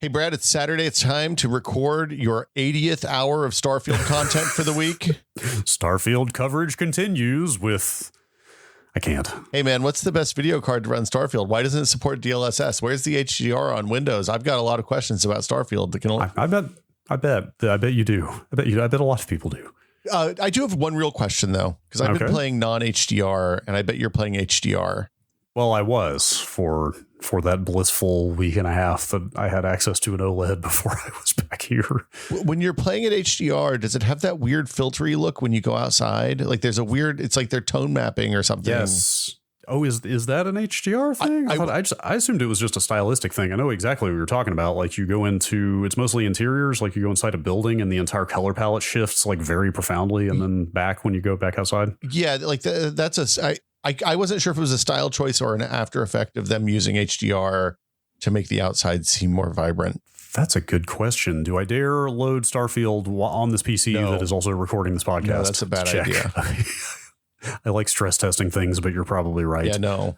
Hey, Brad, it's Saturday. It's time to record your 80th hour of Starfield content for the week. Starfield coverage continues with... I can't. Hey, man, what's the best video card to run Starfield? Why doesn't it support DLSS? Where's the HDR on Windows? I've got a lot of questions about Starfield. I bet you do. I bet a lot of people do. I do have one real question, though, because I've been playing non-HDR, and I bet you're playing HDR. Well, I was for that blissful week and a half that I had access to an OLED before I was back here. When you're playing at HDR, does it have that weird filtery look when you go outside? Like there's a weird, it's like they're tone mapping or something. Yes. Oh, is that an HDR thing? I assumed it was just a stylistic thing. I know exactly what you're talking about. Like you go into, it's mostly interiors. Like you go inside a building and the entire color palette shifts like very profoundly, and then back when you go back outside. Yeah, like I wasn't sure if it was a style choice or an after effect of them using HDR to make the outside seem more vibrant. That's a good question. Do I dare load Starfield on this PC that is also recording this podcast? No, that's a bad idea. I like stress testing things, but you're probably right. Yeah, no.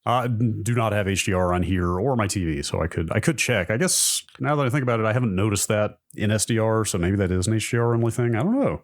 I do not have HDR on here or my TV, so I could check. I guess now that I think about it, I haven't noticed that in SDR, so maybe that is an HDR only thing. I don't know.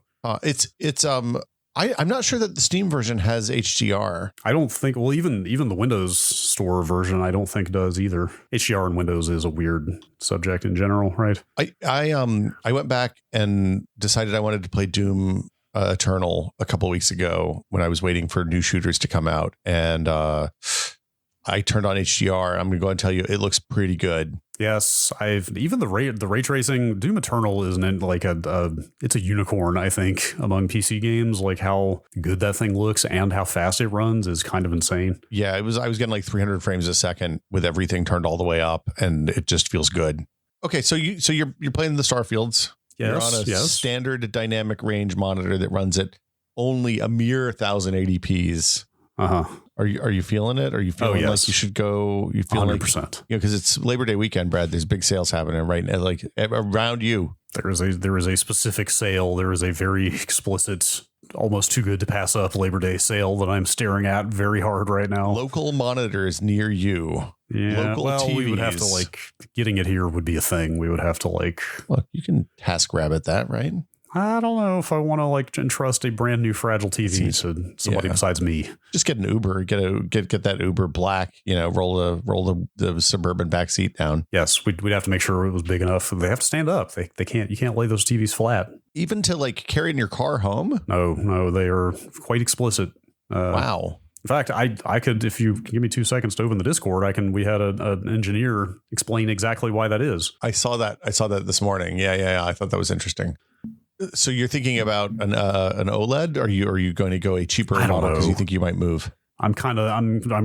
I'm not sure that the Steam version has HDR. I don't think, well, even the Windows Store version, I don't think does either. HDR in Windows is a weird subject in general, right? I went back and decided I wanted to play Doom Eternal a couple of weeks ago when I was waiting for new shooters to come out, and I turned on HDR. I'm going to go and tell you, it looks pretty good. Yes, even the ray tracing. Doom Eternal isn't like it's a unicorn, I think, among PC games. Like how good that thing looks and how fast it runs is kind of insane. Yeah, I was getting like 300 frames a second with everything turned all the way up, and it just feels good. Okay, so you're playing the Starfields. Yes, you're on a standard dynamic range monitor that runs at only a mere 1080p's. Are you feeling it? Are you feeling like you should go? You feel 100%. Like, because it's Labor Day weekend, Brad. There's big sales happening right now, like around you. There is a specific sale. There is a very explicit, almost too good to pass up Labor Day sale that I'm staring at very hard right now. Local monitors near you. Yeah. Local well, TVs. We would have to getting it here would be a thing. We would have to Look, you can TaskRabbit that, right? I don't know if I want to entrust a brand new fragile TV to somebody besides me. Just get an Uber, get that Uber Black, roll the Suburban back seat down. Yes, we'd have to make sure it was big enough. They have to stand up. You can't lay those TVs flat. Even to carry in your car home? No, they are quite explicit. Wow. In fact, I could, if you give me 2 seconds to open the Discord, we had an engineer explain exactly why that is. I saw that this morning. Yeah. I thought that was interesting. So you're thinking about an OLED? Are you going to go a cheaper model because you think you might move? I'm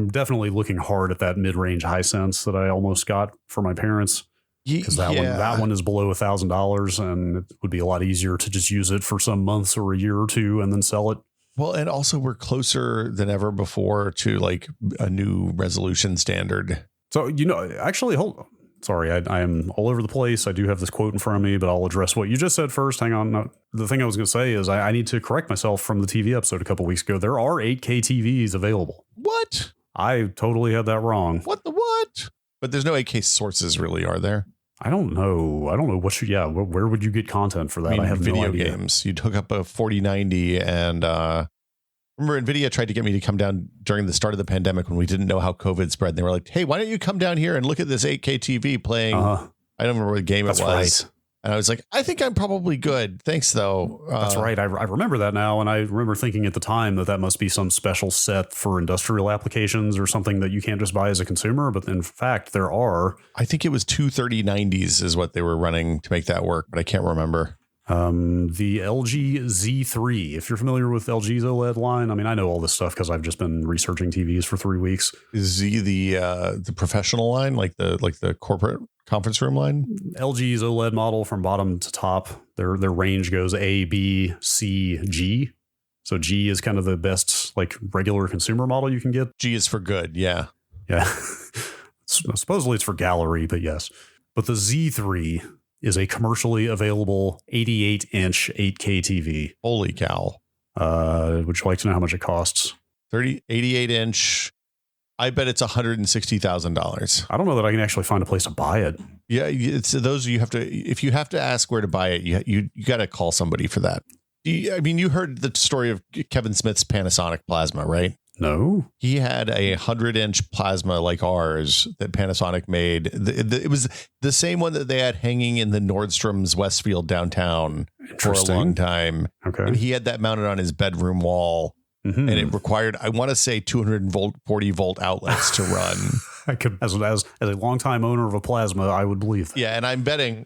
definitely looking hard at that mid-range Hisense that I almost got for my parents, because that one is below $1,000, and it would be a lot easier to just use it for some months or a year or two and then sell it. Well, and also we're closer than ever before to a new resolution standard. So actually, hold on. Sorry, I am all over the place. I do have this quote in front of me, but I'll address what you just said first. Hang on. No, the thing I was going to say is I need to correct myself from the TV episode a couple weeks ago. There are 8K TVs available. What? I totally had that wrong. What? But there's no 8K sources, really, are there? I don't know. Where would you get content for that? I have video no idea. Games. You'd hook up a 4090 and... Remember, NVIDIA tried to get me to come down during the start of the pandemic when we didn't know how COVID spread. They were like, hey, why don't you come down here and look at this 8K TV playing? I don't remember what game it was. Right. And I was like, I think I'm probably good. Thanks, though. That's right. I remember that now. And I remember thinking at the time that must be some special set for industrial applications or something that you can't just buy as a consumer. But in fact, there are. I think it was 23090s is what they were running to make that work, but I can't remember. The LG Z3, if you're familiar with LG's OLED line. I know all this stuff because I've just been researching TVs for 3 weeks. Is Z the professional line, like the corporate conference room line? LG's OLED model from bottom to top, their range goes A, B, C, G. So G is kind of the best regular consumer model you can get. G is for good. Yeah. Supposedly it's for gallery, but yes. But the Z3 is a commercially available 88-inch 8K TV. Holy cow. Would you like to know how much it costs? 88-inch I bet it's $160,000. I don't know that I can actually find a place to buy it. Yeah, it's those you have to. If you have to ask where to buy it, you got to call somebody for that. I mean, you heard the story of Kevin Smith's Panasonic plasma, right? No. He had a 100-inch plasma like ours that Panasonic made. It was the same one that they had hanging in the Nordstrom's Westfield downtown for a long time. Okay. And he had that mounted on his bedroom wall. Mm-hmm. And it required, I want to say, 240 volt outlets to run. I could, as a longtime owner of a plasma, I would believe that. Yeah, and I'm betting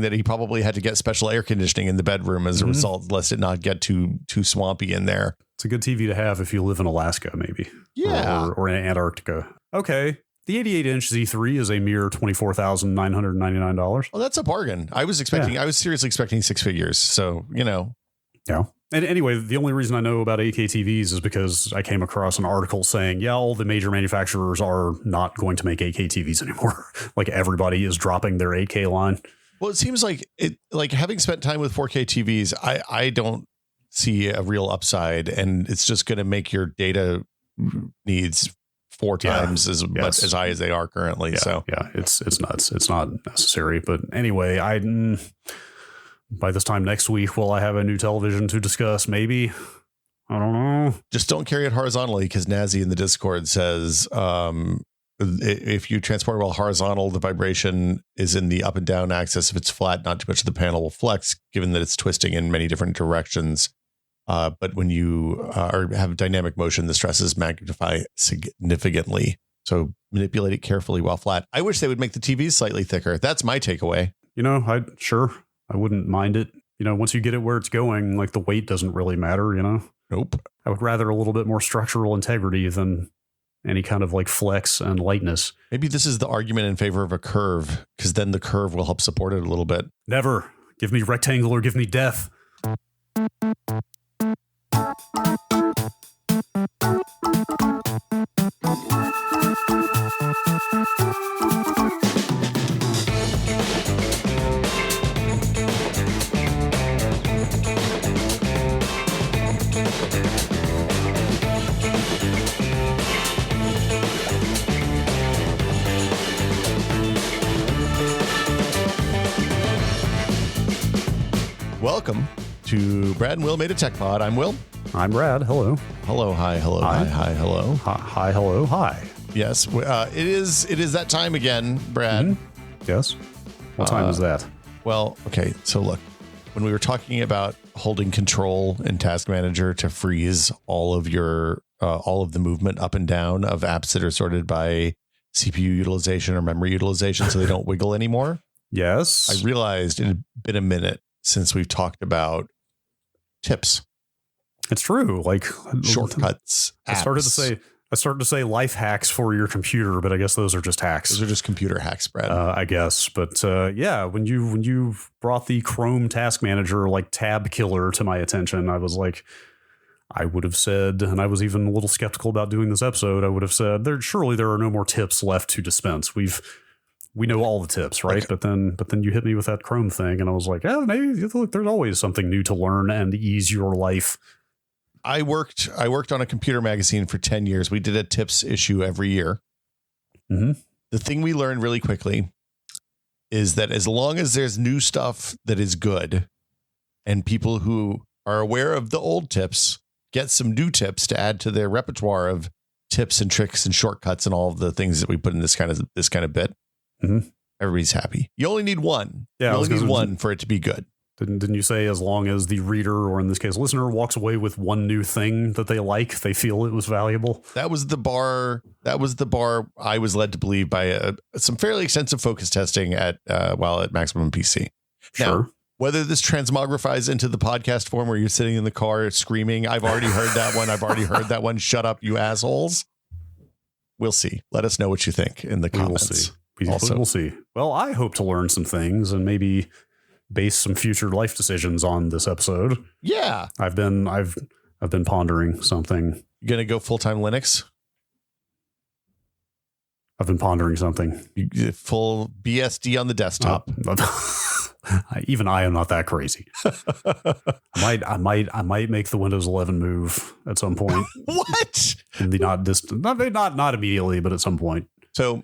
that he probably had to get special air conditioning in the bedroom as a result, lest it not get too swampy in there. It's a good TV to have if you live in Alaska, maybe. Yeah, or in Antarctica. Okay. The 88-inch Z3 is a mere $24,999. Well, that's a bargain. I was seriously expecting six figures. So, Yeah. And anyway, the only reason I know about 8K TVs is because I came across an article saying, yeah, all the major manufacturers are not going to make 8K TVs anymore. Like everybody is dropping their 8K line. Well, it seems like having spent time with 4K TVs, I don't see a real upside, and it's just going to make your data needs 4 times as much as high as they are currently. It's nuts. It's not necessary. But anyway, by this time next week, will I have a new television to discuss? Maybe. I don't know. Just don't carry it horizontally, because Nazi in the Discord says if you transport it while horizontal, the vibration is in the up and down axis. If it's flat, not too much of the panel will flex, given that it's twisting in many different directions. But when you have dynamic motion, the stresses magnify significantly. So manipulate it carefully while flat. I wish they would make the TVs slightly thicker. That's my takeaway. I wouldn't mind it. Once you get it where it's going, like the weight doesn't really matter, Nope. I would rather a little bit more structural integrity than any kind of like flex and lightness. Maybe this is the argument in favor of a curve, because then the curve will help support it a little bit. Never. Give me rectangle or give me death. Welcome to Brad and Will Made a Tech Pod. I'm Will. I'm Brad. Hello. Hello. Hi. Hello. Hi. Hi. Hello. Hi. Hello. Hi. Yes. It is that time again, Brad. Mm-hmm. Yes. What time is that? Well, okay. So look, when we were talking about holding control in Task Manager to freeze all of the movement up and down of apps that are sorted by CPU utilization or memory utilization, so they don't wiggle anymore. Yes. I realized it had been a minute since we've talked about tips. It's true. Like shortcuts. I started to say life hacks for your computer, but I guess those are just hacks. Those are just computer hacks, Brad. I guess. But when you brought the Chrome Task Manager like tab killer to my attention, I was like, I would have said, and I was even a little skeptical about doing this episode, I would have said, surely there are no more tips left to dispense. We know all the tips, right? Okay. But then you hit me with that Chrome thing, and I was like, maybe look, there's always something new to learn and ease your life. I worked on a computer magazine for 10 years. We did a tips issue every year. Mm-hmm. The thing we learned really quickly is that as long as there's new stuff that is good, and people who are aware of the old tips get some new tips to add to their repertoire of tips and tricks and shortcuts and all of the things that we put in this kind of bit. Mm-hmm. Everybody's happy. You only need one. Yeah, you only need one for it to be good. Didn't you say as long as the reader, or in this case listener, walks away with one new thing that they like, they feel it was valuable? That was the bar I was led to believe by some fairly extensive focus testing while at Maximum PC. Sure. Now, whether this transmogrifies into the podcast form where you're sitting in the car screaming, I've already heard that one. I've already heard that one. Shut up, you assholes. We'll see. Let us know what you think in the comments. We'll see. Well, I hope to learn some things and maybe base some future life decisions on this episode. Yeah. I've been pondering something. You gonna go full-time Linux? I've been pondering something. Full BSD on the desktop. Even I am not that crazy. I might make the Windows 11 move at some point. What? In the not distant, not immediately, but at some point. So,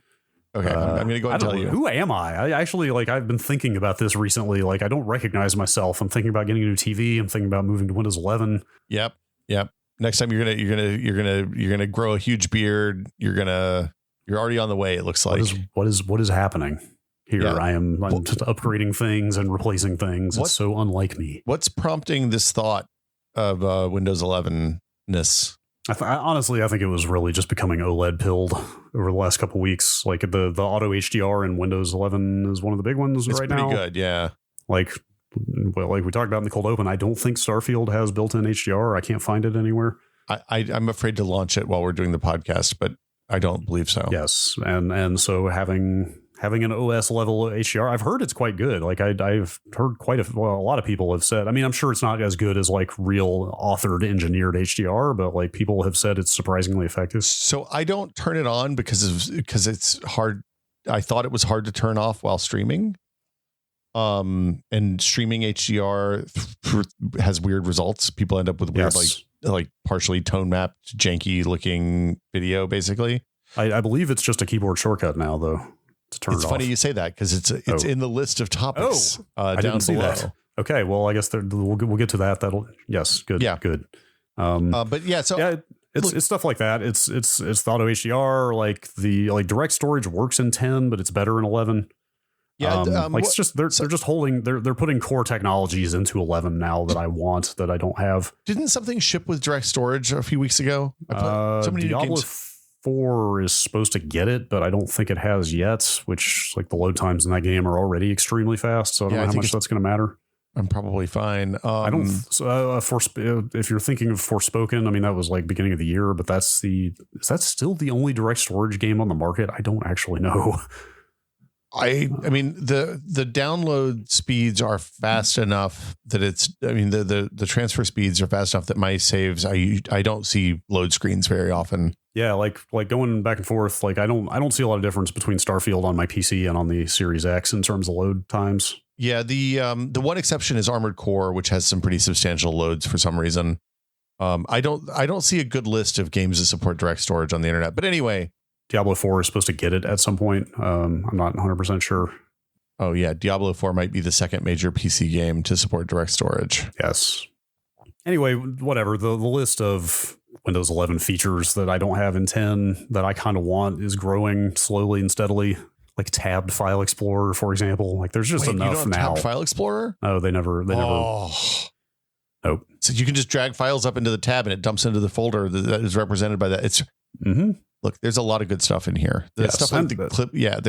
okay, I'm going to go and tell you. Who am I? I actually, I've been thinking about this recently. I don't recognize myself. I'm thinking about getting a new TV. I'm thinking about moving to Windows 11. Yep. Next time you're gonna grow a huge beard. You're already on the way. It looks like. What is happening here? Yeah. I'm just upgrading things and replacing things. It's so unlike me. What's prompting this thought of Windows 11-ness? Honestly, I think it was really just becoming OLED pilled over the last couple of weeks. Like the auto HDR in Windows 11 is one of the big ones right now. It's pretty good, yeah. Like we talked about in the cold open, I don't think Starfield has built-in HDR. I can't find it anywhere. I'm afraid to launch it while we're doing the podcast, but I don't believe so. Yes, and so having an OS level HDR, I've heard it's quite good. Like I've heard a lot of people have said. I mean, I'm sure it's not as good as like real authored, engineered HDR, but like people have said it's surprisingly effective. So I don't turn it on because it's hard. I thought it was hard to turn off while streaming. And streaming HDR has weird results. People end up with weird, like partially tone mapped, janky looking video. Basically, I believe it's just a keyboard shortcut now, though. To turn it's it funny off. you say that because it's in the list of topics. I down didn't see below. that. Okay, well, I guess we'll get to that. Good. Yeah, good. But yeah, so yeah. It's stuff like that. It's the auto HDR, like the direct storage works in 10, but it's better in 11. Yeah, it's just they're just holding they're putting core technologies into 11 now that I want that I don't have. Didn't something ship with direct storage a few weeks ago? Diablo 4 is supposed to get it, but I don't think it has yet. Which like the load times in that game are already extremely fast, so I don't know how much that's going to matter. I'm probably fine. I don't. If you're thinking of Forspoken, I mean that was like beginning of the year, but is that still the only direct storage game on the market? I don't actually know. I mean the download speeds are fast enough that the transfer speeds are fast enough that my saves I don't see load screens very often. Yeah, like going back and forth, like I don't see a lot of difference between Starfield on my PC and on the Series X in terms of load times. Yeah, the one exception is Armored Core, which has some pretty substantial loads for some reason. I don't see a good list of games that support direct storage on the internet. But anyway, Diablo 4 is supposed to get it at some point. I'm not 100% sure. Oh, yeah. Diablo 4 might be the second major PC game to support direct storage. Yes. Anyway, whatever. The list of Windows 11 features that I don't have in 10 that I kind of want is growing slowly and steadily. Like tabbed file explorer, for example. Like there's just enough you don't have now. Tabbed file explorer? No, they never. Nope. So you can just drag files up into the tab and it dumps into the folder that is represented by that. Look, there's a lot of good stuff in here. Stuff like the clip. Yeah,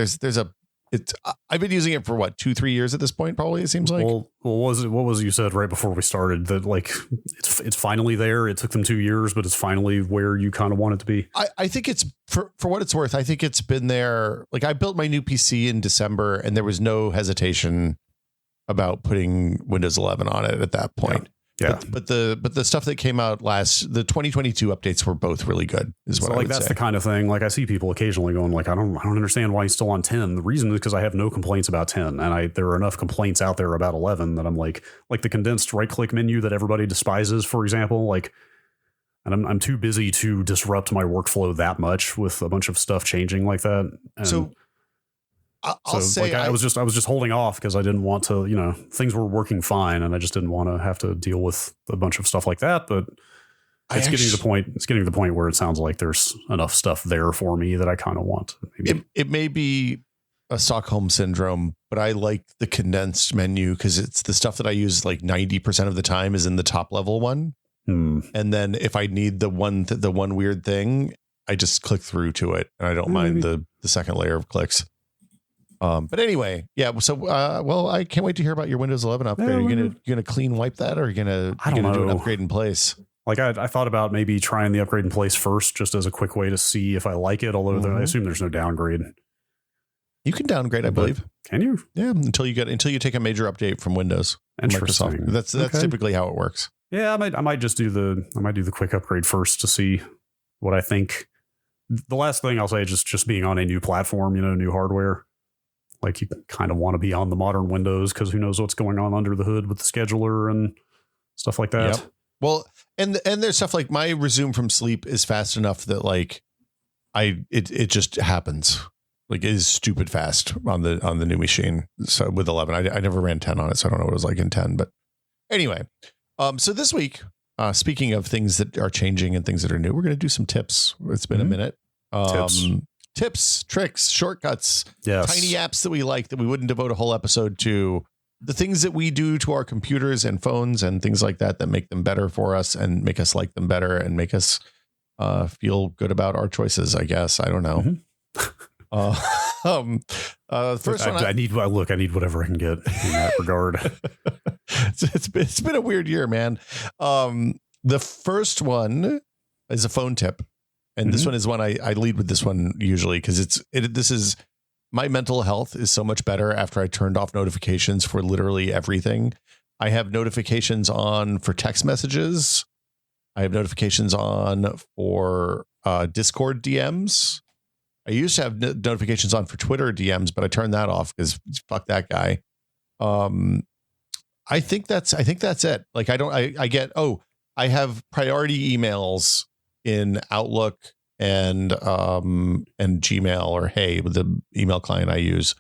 I've been using it for 2-3 years at this point. Probably it seems like. Well, what was you said right before we started that like it's finally there. It took them 2 years, but it's finally where you kind of want it to be. I think it's for what it's worth. I think it's been there. Like I built my new PC in December, and there was no hesitation about putting Windows 11 on it at that point. Yeah. But the stuff that came out the 2022 updates were both really good. Is what I would that's say. The kind of thing. Like I see people occasionally going like, I don't understand why he's still on 10. The reason is because I have no complaints about 10, and there are enough complaints out there about 11 that I'm like the condensed right click menu that everybody despises, for example. Like, and I'm too busy to disrupt my workflow that much with a bunch of stuff changing like that. And I'll say I was just holding off because I didn't want to, things were working fine and I just didn't want to have to deal with a bunch of stuff like that. But it's getting to the point where it sounds like there's enough stuff there for me that I kind of want. It may be a Stockholm syndrome, but I like the condensed menu because it's the stuff that I use like 90% of the time is in the top level one. And then if I need the one weird thing, I just click through to it and I don't mind the second layer of clicks. But anyway, yeah. So, I can't wait to hear about your Windows 11 upgrade. Are you gonna clean wipe that, or are you gonna do an upgrade in place? Like I thought about maybe trying the upgrade in place first, just as a quick way to see if I like it. Although I assume there's no downgrade. You can downgrade, I believe. Can you? Yeah, until you take a major update from Windows. Interesting. Microsoft. That's typically how it works. Yeah, I might just do the quick upgrade first to see what I think. The last thing I'll say is just being on a new platform, new hardware. Like you kind of want to be on the modern Windows because who knows what's going on under the hood with the scheduler and stuff like that. Yep. Well, and there's stuff like my resume from sleep is fast enough that like it just happens. Like it is stupid fast on the new machine. So with 11, I never ran 10 on it, so I don't know what it was like in 10. But anyway, so this week, speaking of things that are changing and things that are new, we're going to do some tips. It's been a minute. Tips, tricks, shortcuts, tiny apps that we like that we wouldn't devote a whole episode to. The things that we do to our computers and phones and things like that make them better for us and make us like them better and make us feel good about our choices, I guess. I don't know. First one, I need whatever I can get in that regard. It's been a weird year, man. The first one is a phone tip, and this one is one I lead with. This one usually because this is my mental health is so much better after I turned off notifications for literally everything. I have notifications on for text messages. I have notifications on for Discord DMs. I used to have notifications on for Twitter DMs, but I turned that off because fuck that guy. I think that's it. Like I have priority emails in Outlook and Gmail or Hey, with the email client I use,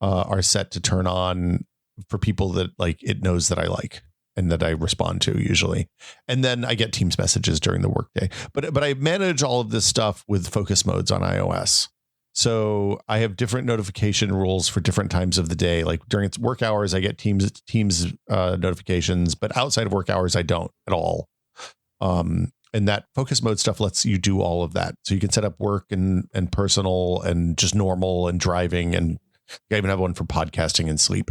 are set to turn on for people that like it knows that I like and that I respond to usually. And then I get Teams messages during the workday. But I manage all of this stuff with focus modes on iOS. So I have different notification rules for different times of the day. Like during its work hours, I get Teams notifications, but outside of work hours, I don't at all. And that focus mode stuff lets you do all of that. So you can set up work and personal and just normal and driving. And I even have one for podcasting and sleep.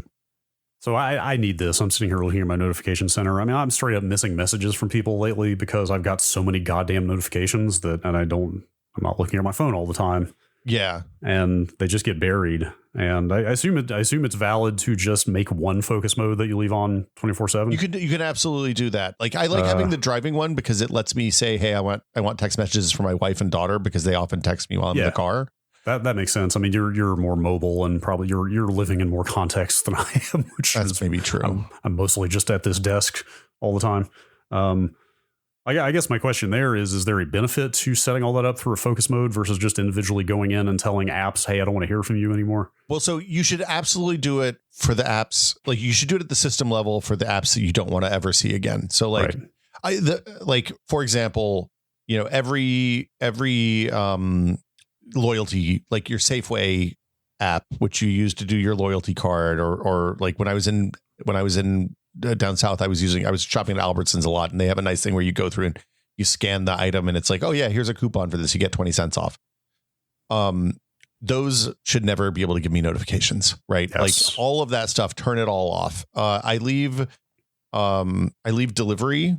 So I need this. I'm sitting here looking at my notification center. I mean, I'm straight up missing messages from people lately because I've got so many goddamn notifications I'm not looking at my phone all the time. Yeah. And they just get buried. And I assume it's valid to just make one focus mode that you leave on 24/7. You can absolutely do that. Like I like having the driving one because it lets me say, hey, I want text messages for my wife and daughter because they often text me while I'm in the car. That makes sense. I mean, you're more mobile and probably you're living in more context than I am, which that's maybe true. I'm mostly just at this desk all the time. I guess my question there is there a benefit to setting all that up through a focus mode versus just individually going in and telling apps, hey, I don't want to hear from you anymore? Well, so you should absolutely do it for the apps. Like you should do it at the system level for the apps that you don't want to ever see again. So like for example, you know, every loyalty, like your Safeway app, which you use to do your loyalty card, or like when I was in down south, I was shopping at Albertsons a lot, and they have a nice thing where you go through and you scan the item and it's like, oh yeah, here's a coupon for this. You get 20 cents off. Those should never be able to give me notifications, right? Yes. Like all of that stuff, turn it all off. I leave delivery,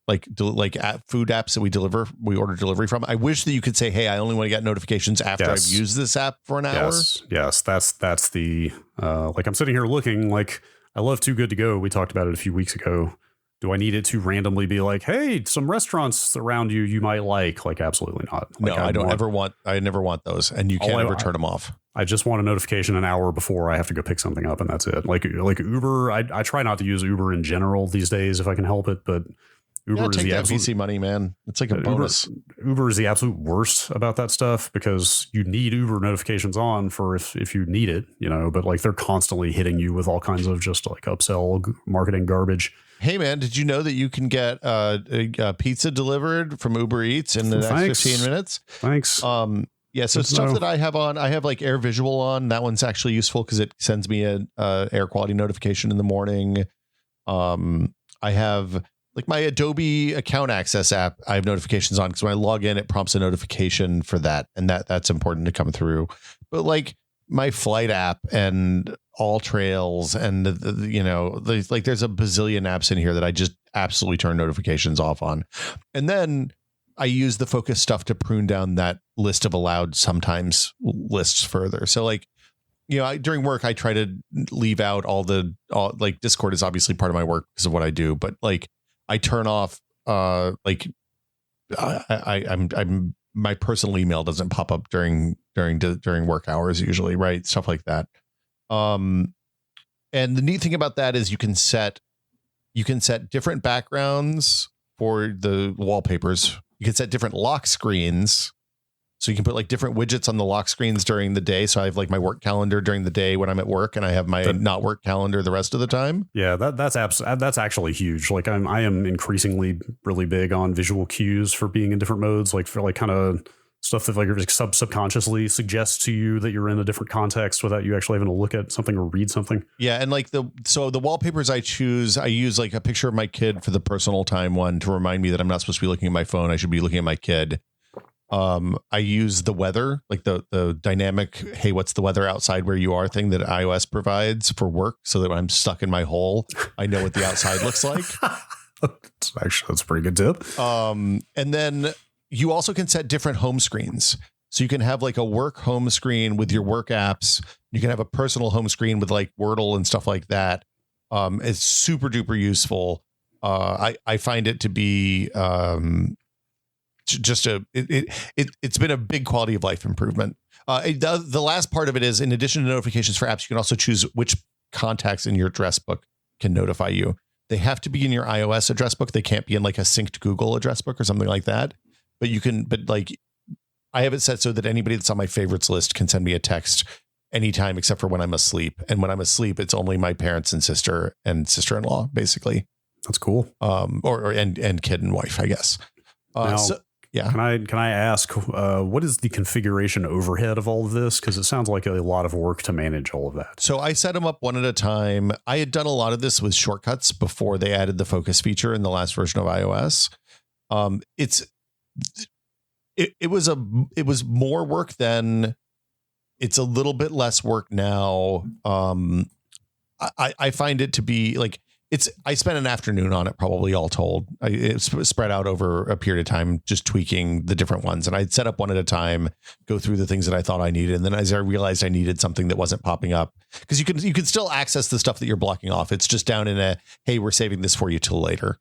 like food apps that we order delivery from. I wish that you could say, hey, I only want to get notifications after I've used this app for an hour. Yes. That's the, like I'm sitting here looking like I love Too Good To Go. We talked about it a few weeks ago. Do I need it to randomly be like, hey, some restaurants around you might like? Like, absolutely not. Like, no, I never want those. And you can't ever turn them off. I just want a notification an hour before I have to go pick something up, and that's it. Like Uber, I try not to use Uber in general these days if I can help it, but Uber is the absolute VC money, man. It's like a bonus. Uber is the absolute worst about that stuff because you need Uber notifications on for if you need it, you know, but like they're constantly hitting you with all kinds of just like upsell marketing garbage. Hey man, did you know that you can get a pizza delivered from Uber Eats in the next 15 minutes? Thanks. Yeah, so stuff that I have on, I have like Air Visual on. That one's actually useful because it sends me a air quality notification in the morning. I have like my Adobe Account Access app. I have notifications on because when I log in, it prompts a notification for that, and that's important to come through. But like my flight app and All Trails and there's a bazillion apps in here that I just absolutely turn notifications off on, and then I use the focus stuff to prune down that list of allowed sometimes lists further. So like, you know, during work, I try to leave out all like Discord is obviously part of my work because of what I do, but like I turn off I'm my personal email doesn't pop up during work hours usually, right? Stuff like that. And the neat thing about that is you can set different backgrounds for the wallpapers. You can set different lock screens. So you can put like different widgets on the lock screens during the day. So I have like my work calendar during the day when I'm at work, and I have my not work calendar the rest of the time. Yeah, that's actually huge. Like I am increasingly really big on visual cues for being in different modes, like for like kind of stuff that like subconsciously suggests to you that you're in a different context without you actually having to look at something or read something. Yeah, and like the wallpapers I use like a picture of my kid for the personal time one to remind me that I'm not supposed to be looking at my phone. I should be looking at my kid. I use the weather, like the dynamic, hey, what's the weather outside where you are thing that iOS provides for work, so that when I'm stuck in my hole, I know what the outside looks like. That's a pretty good tip. And then you also can set different home screens. So you can have like a work home screen with your work apps. You can have a personal home screen with like Wordle and stuff like that. It's super duper useful. I find it to be just it's been a big quality of life improvement. The last part of it is, in addition to notifications for apps, you can also choose which contacts in your address book can notify you. They have to be in your iOS address book. They can't be in like a synced Google address book or something like that. But like I have it set so that anybody that's on my favorites list can send me a text anytime except for when I'm asleep. And when I'm asleep, it's only my parents and sister-in-law, basically. That's cool. And kid and wife, I guess. Now, yeah. Can I ask, what is the configuration overhead of all of this? Because it sounds like a lot of work to manage all of that. So I set them up one at a time. I had done a lot of this with shortcuts before they added the focus feature in the last version of iOS. It was more work then. It's a little bit less work now. I find it to be like, I spent an afternoon on it, probably all told. It's spread out over a period of time, just tweaking the different ones. And I'd set up one at a time, go through the things that I thought I needed. And then as I realized I needed something that wasn't popping up, because you can still access the stuff that you're blocking off. It's just down in a, hey, we're saving this for you till later.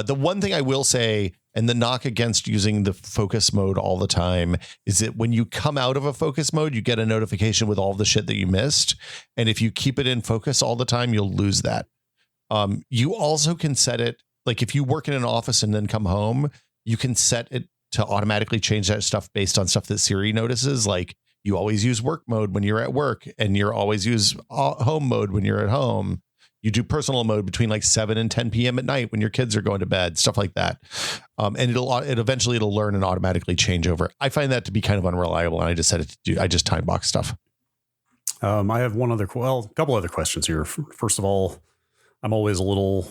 The one thing I will say, and the knock against using the focus mode all the time, is that when you come out of a focus mode, you get a notification with all the shit that you missed. And if you keep it in focus all the time, you'll lose that. You also can set it, like if you work in an office and then come home, you can set it to automatically change that stuff based on stuff that Siri notices. Like you always use work mode when you're at work, and you always use home mode when you're at home. You do personal mode between like 7 and 10 p.m. at night when your kids are going to bed, stuff like that. And eventually it'll learn and automatically change over. I find that to be kind of unreliable, and I just set it to do. I just time box stuff. I have a couple other questions here. First of all, I'm always a little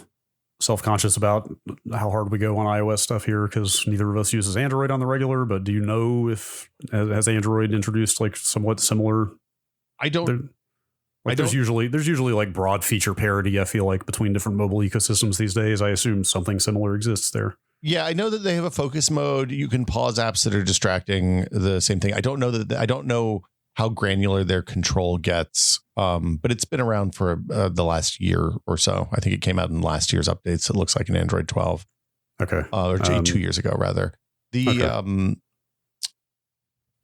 self-conscious about how hard we go on iOS stuff here, because neither of us uses Android on the regular. But do you know if has Android introduced like somewhat similar? There's usually like broad feature parity, I feel like, between different mobile ecosystems these days. I assume something similar exists there. Yeah, I know that they have a focus mode. You can pause apps that are distracting. The same thing. I don't know how granular their control gets, but it's been around for the last year or so. I think it came out in last year's updates. It looks like an Android 12. Okay. Or 2 years ago, rather.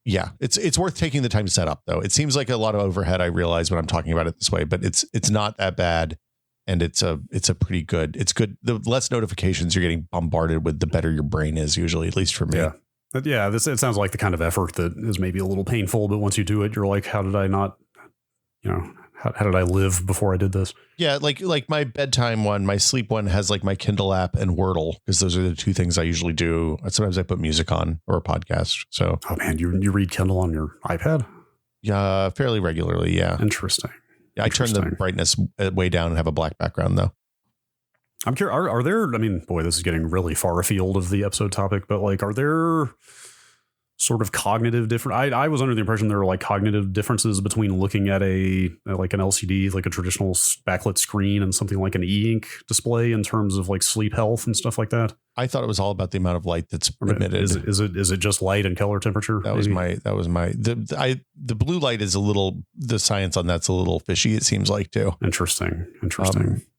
Yeah, it's worth taking the time to set up, though. It seems like a lot of overhead, I realize, when I'm talking about it this way, but it's not that bad, and it's a pretty good. It's good. The less notifications you're getting bombarded with, the better your brain is usually, at least for me. Yeah. It sounds like the kind of effort that is maybe a little painful, but once you do it, you're like, how did I not, how did I live before I did this? Yeah, like my bedtime one, my sleep one has like my Kindle app and Wordle, because those are the two things I usually do. Sometimes I put music on or a podcast. So, oh man, you read Kindle on your iPad? Yeah, fairly regularly. Yeah, interesting. Yeah, I turn the brightness way down and have a black background though. I'm curious. Are there? I mean, boy, this is getting really far afield of the episode topic, but like, are there sort of cognitive different? I was under the impression there were like cognitive differences between looking at like an LCD, like a traditional backlit screen, and something like an e-ink display in terms of like sleep health and stuff like that. I thought it was all about the amount of light that's emitted. Is it just light and color temperature? The blue light is the science on that's a little fishy, it seems like, too. Interesting.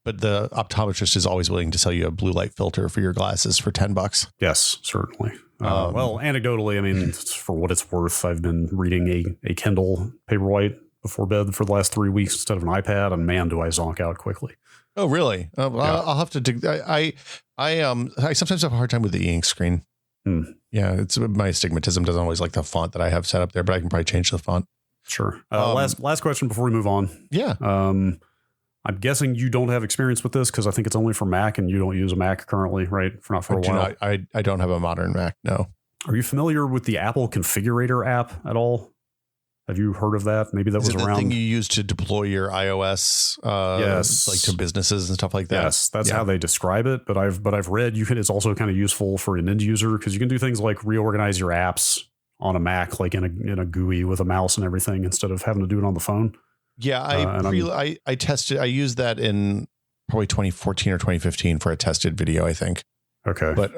But the optometrist is always willing to sell you a blue light filter for your glasses for $10. Yes, certainly. Well, anecdotally, I mean, for what it's worth, I've been reading a Kindle Paperwhite before bed for the last 3 weeks instead of an iPad, and man, do I zonk out quickly. Oh, really? Well, yeah. I'll have to dig. I sometimes have a hard time with the e-ink screen. Yeah, it's my astigmatism doesn't always like the font that I have set up there, but I can probably change the font. Sure. Last question before we move on. Yeah. I'm guessing you don't have experience with this because I think it's only for Mac and you don't use a Mac currently, right? Not for a while. I don't have a modern Mac. No. Are you familiar with the Apple Configurator app at all? Have you heard of that? Maybe that was around. The thing you use to deploy your iOS, yes, like to businesses and stuff like that. Yes, that's how they describe it. But I've read it's also kind of useful for an end user because you can do things like reorganize your apps on a Mac, like in a GUI with a mouse and everything, instead of having to do it on the phone. Yeah, I tested. I used that in probably 2014 or 2015 for a tested video, I think. Okay, but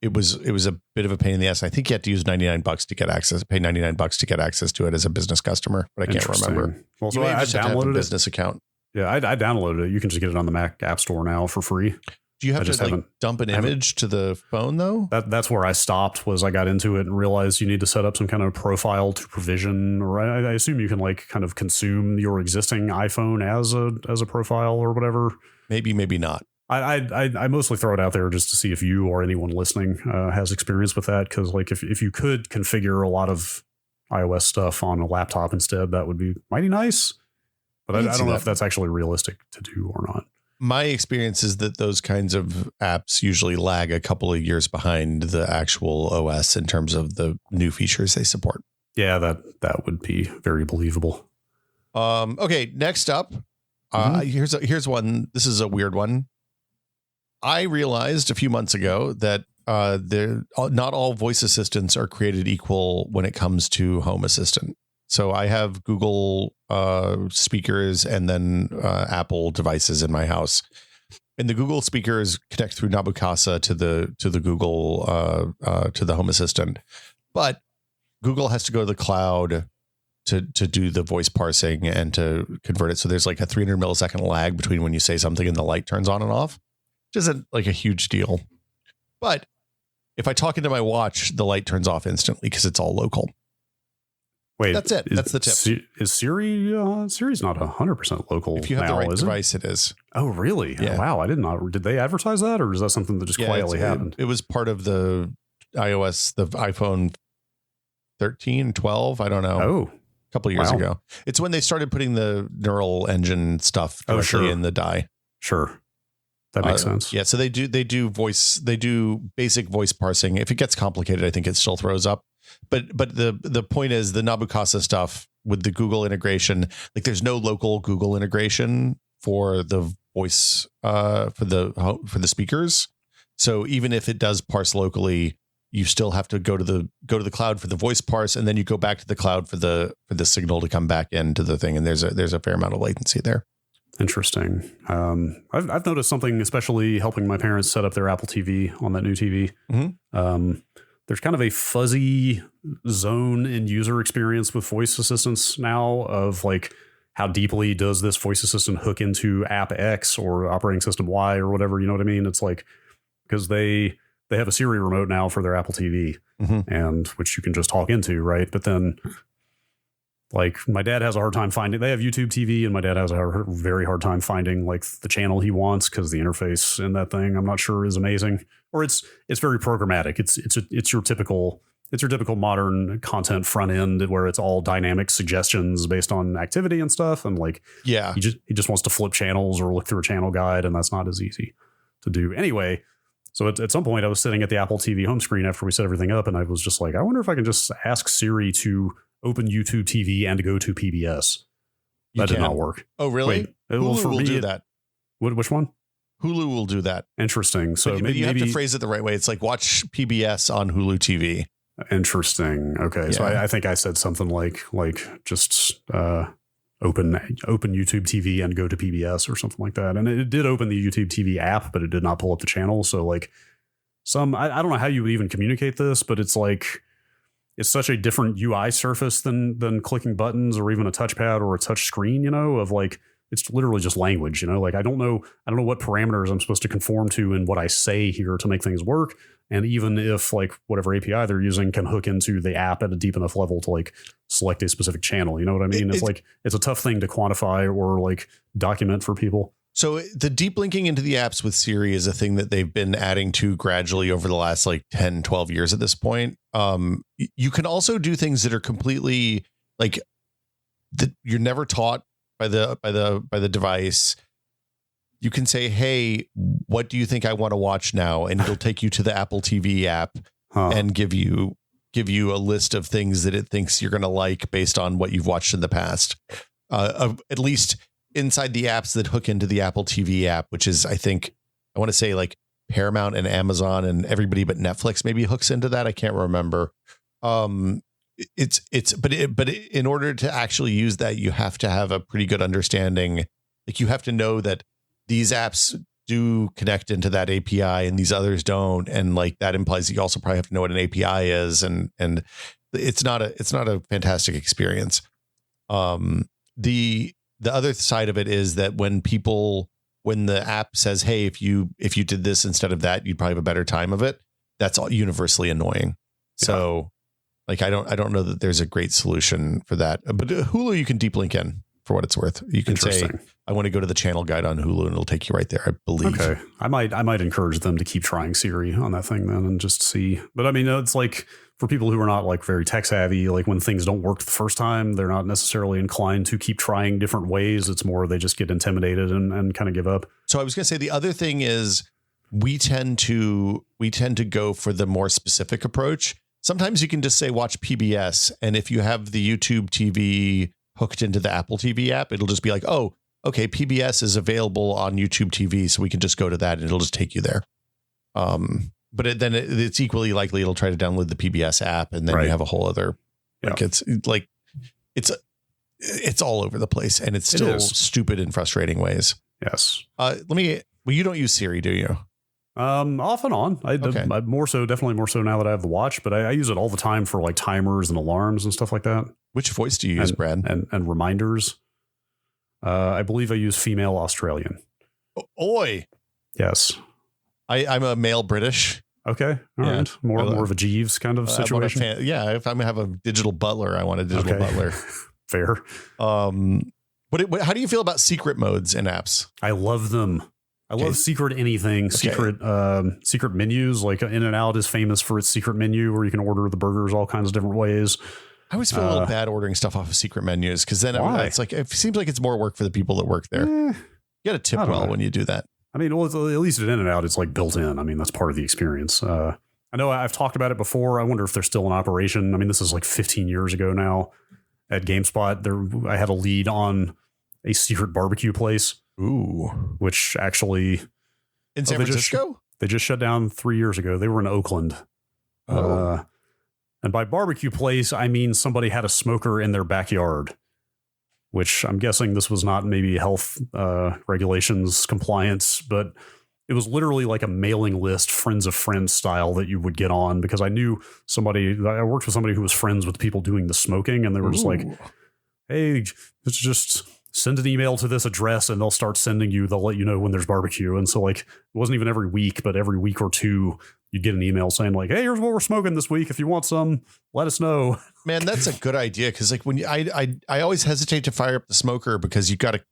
it was a bit of a pain in the ass. I think you had to use $99 to get access. Pay $99 to get access to it as a business customer, but I can't remember. Well, so I downloaded a business account. Yeah, I downloaded it. You can just get it on the Mac App Store now for free. Do you have to dump an image to the phone though? That's where I stopped. Was I got into it and realized you need to set up some kind of profile to provision, or I assume you can kind of consume your existing iPhone as a profile or whatever. Maybe not. I mostly throw it out there just to see if you or anyone listening has experience with that. Because if you could configure a lot of iOS stuff on a laptop instead, that would be mighty nice. But I don't know if that's actually realistic to do or not. My experience is that those kinds of apps usually lag a couple of years behind the actual OS in terms of the new features they support. Yeah, that would be very believable. Okay, next up, here's one. This is a weird one. I realized a few months ago that not all voice assistants are created equal when it comes to Home Assistant. So I have Google speakers and then Apple devices in my house, and the Google speakers connect through Nabukasa to the Google to the Home Assistant, but Google has to go to the cloud to do the voice parsing and to convert it. So there's like a 300 millisecond lag between when you say something and the light turns on and off, which isn't like a huge deal. But if I talk into my watch, the light turns off instantly because it's all local. Wait, that's it. That's the tip. Is Siri? Siri's not 100% local. If you have the right device, it is. Oh, really? Yeah. Oh, wow. I did not. Did they advertise that, or is that something that just quietly happened? It was part of the iOS, the iPhone 13, 12. I don't know. Oh, a couple of years ago. It's when they started putting the neural engine stuff directly in the die. Sure. That makes sense. Yeah. So they do basic voice parsing. If it gets complicated, I think it still throws up. But the point is the Nabukasa stuff with the Google integration, like there's no local Google integration for the voice for the speakers. So even if it does parse locally, you still have to go to the cloud for the voice parse, and then you go back to the cloud for the signal to come back into the thing. And there's a fair amount of latency there. Interesting. I've noticed something, especially helping my parents set up their Apple TV on that new TV. Mm-hmm. There's kind of a fuzzy zone in user experience with voice assistants now of like, how deeply does this voice assistant hook into app X or operating system Y or whatever? You know what I mean? It's like, because they have a Siri remote now for their Apple TV, and which you can just talk into, right? But then, like, my dad has a hard time finding. They have YouTube TV, and my dad has a very hard time finding like the channel he wants because the interface in that thing, I'm not sure, is amazing. Or it's very programmatic. It's your typical modern content front end where it's all dynamic suggestions based on activity and stuff. And like, yeah, he just wants to flip channels or look through a channel guide, and that's not as easy to do. Anyway, so at some point I was sitting at the Apple TV home screen after we set everything up, and I was just like, I wonder if I can just ask Siri to open YouTube TV and go to PBS. That did not work. Oh, really? Wait, Hulu will do that. Which one? Hulu will do that. Interesting. So but you have to phrase it the right way. It's like watch PBS on Hulu TV. Interesting. Okay. Yeah. So I think I said something like just open YouTube TV and go to PBS or something like that. And it did open the YouTube TV app, but it did not pull up the channel. So like I don't know how you would even communicate this, but it's like, it's such a different UI surface than clicking buttons or even a touchpad or a touch screen, of like, it's literally just language, like I don't know what parameters I'm supposed to conform to and what I say here to make things work. And even if like whatever API they're using can hook into the app at a deep enough level to like select a specific channel, you know what I mean? It's a tough thing to quantify or like document for people. So the deep linking into the apps with Siri is a thing that they've been adding to gradually over the last like 10, 12 years at this point. You can also do things that are completely like that you're never taught by the device. You can say, hey, what do you think I want to watch now? And it'll take you to the Apple TV app and give you a list of things that it thinks you're going to like based on what you've watched in the past. At least inside the apps that hook into the Apple TV app, which is, I think, I want to say like Paramount and Amazon and everybody but Netflix maybe hooks into that. I can't remember. But in order to actually use that, you have to have a pretty good understanding. Like you have to know that these apps do connect into that API and these others don't. And like that implies you also probably have to know what an API is. And it's not a fantastic experience. The other side of it is that when the app says, hey, if you did this instead of that, you'd probably have a better time of it. That's all universally annoying. Yeah. So like, I don't know that there's a great solution for that, but Hulu, you can deep link in. For what it's worth, you can say, I want to go to the channel guide on Hulu and it'll take you right there, I believe. Okay. I might encourage them to keep trying Siri on that thing then and just see. But I mean, it's like for people who are not like very tech savvy, like when things don't work the first time, they're not necessarily inclined to keep trying different ways. It's more they just get intimidated and kind of give up. So I was going to say the other thing is we tend to go for the more specific approach. Sometimes you can just say, watch PBS. And if you have the YouTube TV hooked into the Apple TV app, it'll just be like, oh, okay, PBS is available on YouTube TV, so we can just go to that and it'll just take you there. But it's equally likely it'll try to download the PBS app, and then you have a whole other it's all over the place, and it's still stupid in frustrating ways. Yes. You don't use Siri, do you? Off and on. I definitely more so now that I have the watch, but I use it all the time for like timers and alarms and stuff like that. Which voice do you use, Brad? And reminders. I believe I use female Australian. Oi. Yes. I'm a male British. Okay. All right. More of a Jeeves kind of situation. If I'm gonna have a digital butler, I want a digital butler. Fair. How do you feel about secret modes in apps? I love them. I love secret anything, secret menus. Like In-N-Out is famous for its secret menu where you can order the burgers all kinds of different ways. I always feel a little bad ordering stuff off of secret menus because then it's like it seems like it's more work for the people that work there. You got to tip well when you do that. I mean, well, at least at In-N-Out, it's like built in. I mean, that's part of the experience. I know I've talked about it before. I wonder if they're still in operation. I mean, this is like 15 years ago now at GameSpot. I had a lead on a secret barbecue place. Ooh, which actually in San Francisco? They just shut down 3 years ago. They were in Oakland. And by barbecue place, I mean somebody had a smoker in their backyard, which I'm guessing this was not maybe health regulations compliance, but it was literally like a mailing list, friends of friends style that you would get on, because I worked with somebody who was friends with people doing the smoking, and they were just like, hey, it's just send an email to this address and they'll let you know when there's barbecue. And so like, it wasn't even every week, but every week or two, you'd get an email saying like, hey, here's what we're smoking this week. If you want some, let us know. Man, that's a good idea. Cause like when I always hesitate to fire up the smoker because you got to,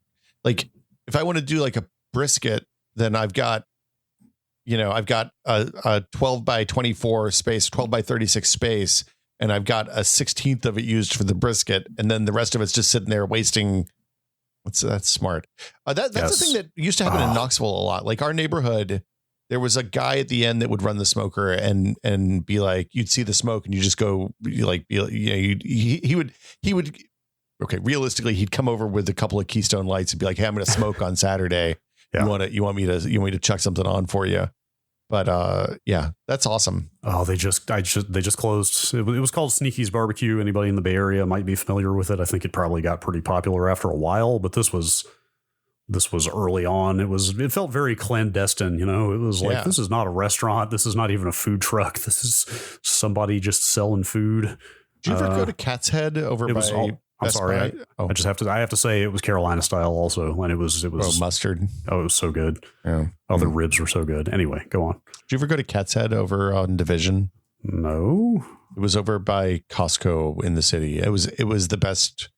like, if I want to do like a brisket, then I've got a 12 by 24 space, 12 by 36 space. And I've got a 16th of it used for the brisket. And then the rest of it's just sitting there wasting. That's smart. That's the thing that used to happen in Knoxville a lot. Like our neighborhood, there was a guy at the end that would run the smoker and be like, you'd see the smoke and you just go he would. Okay, realistically, he'd come over with a couple of Keystone Lights and be like, hey, I'm going to smoke on Saturday. You want me to chuck something on for you? But that's awesome. Oh, they just closed. It was called Sneaky's Barbecue. Anybody in the Bay Area might be familiar with it. I think it probably got pretty popular after a while, but this was early on. It felt very clandestine, you know. It was like, this is not a restaurant. This is not even a food truck. This is somebody just selling food. Did you ever go to Cat's Head over by I'm sorry. I just have to say it was Carolina style also. And it was mustard. Oh, it was so good. Yeah. Oh, the ribs were so good. Anyway, go on. Did you ever go to Cat's Head over on Division? No. It was over by Costco in the city. It was the best,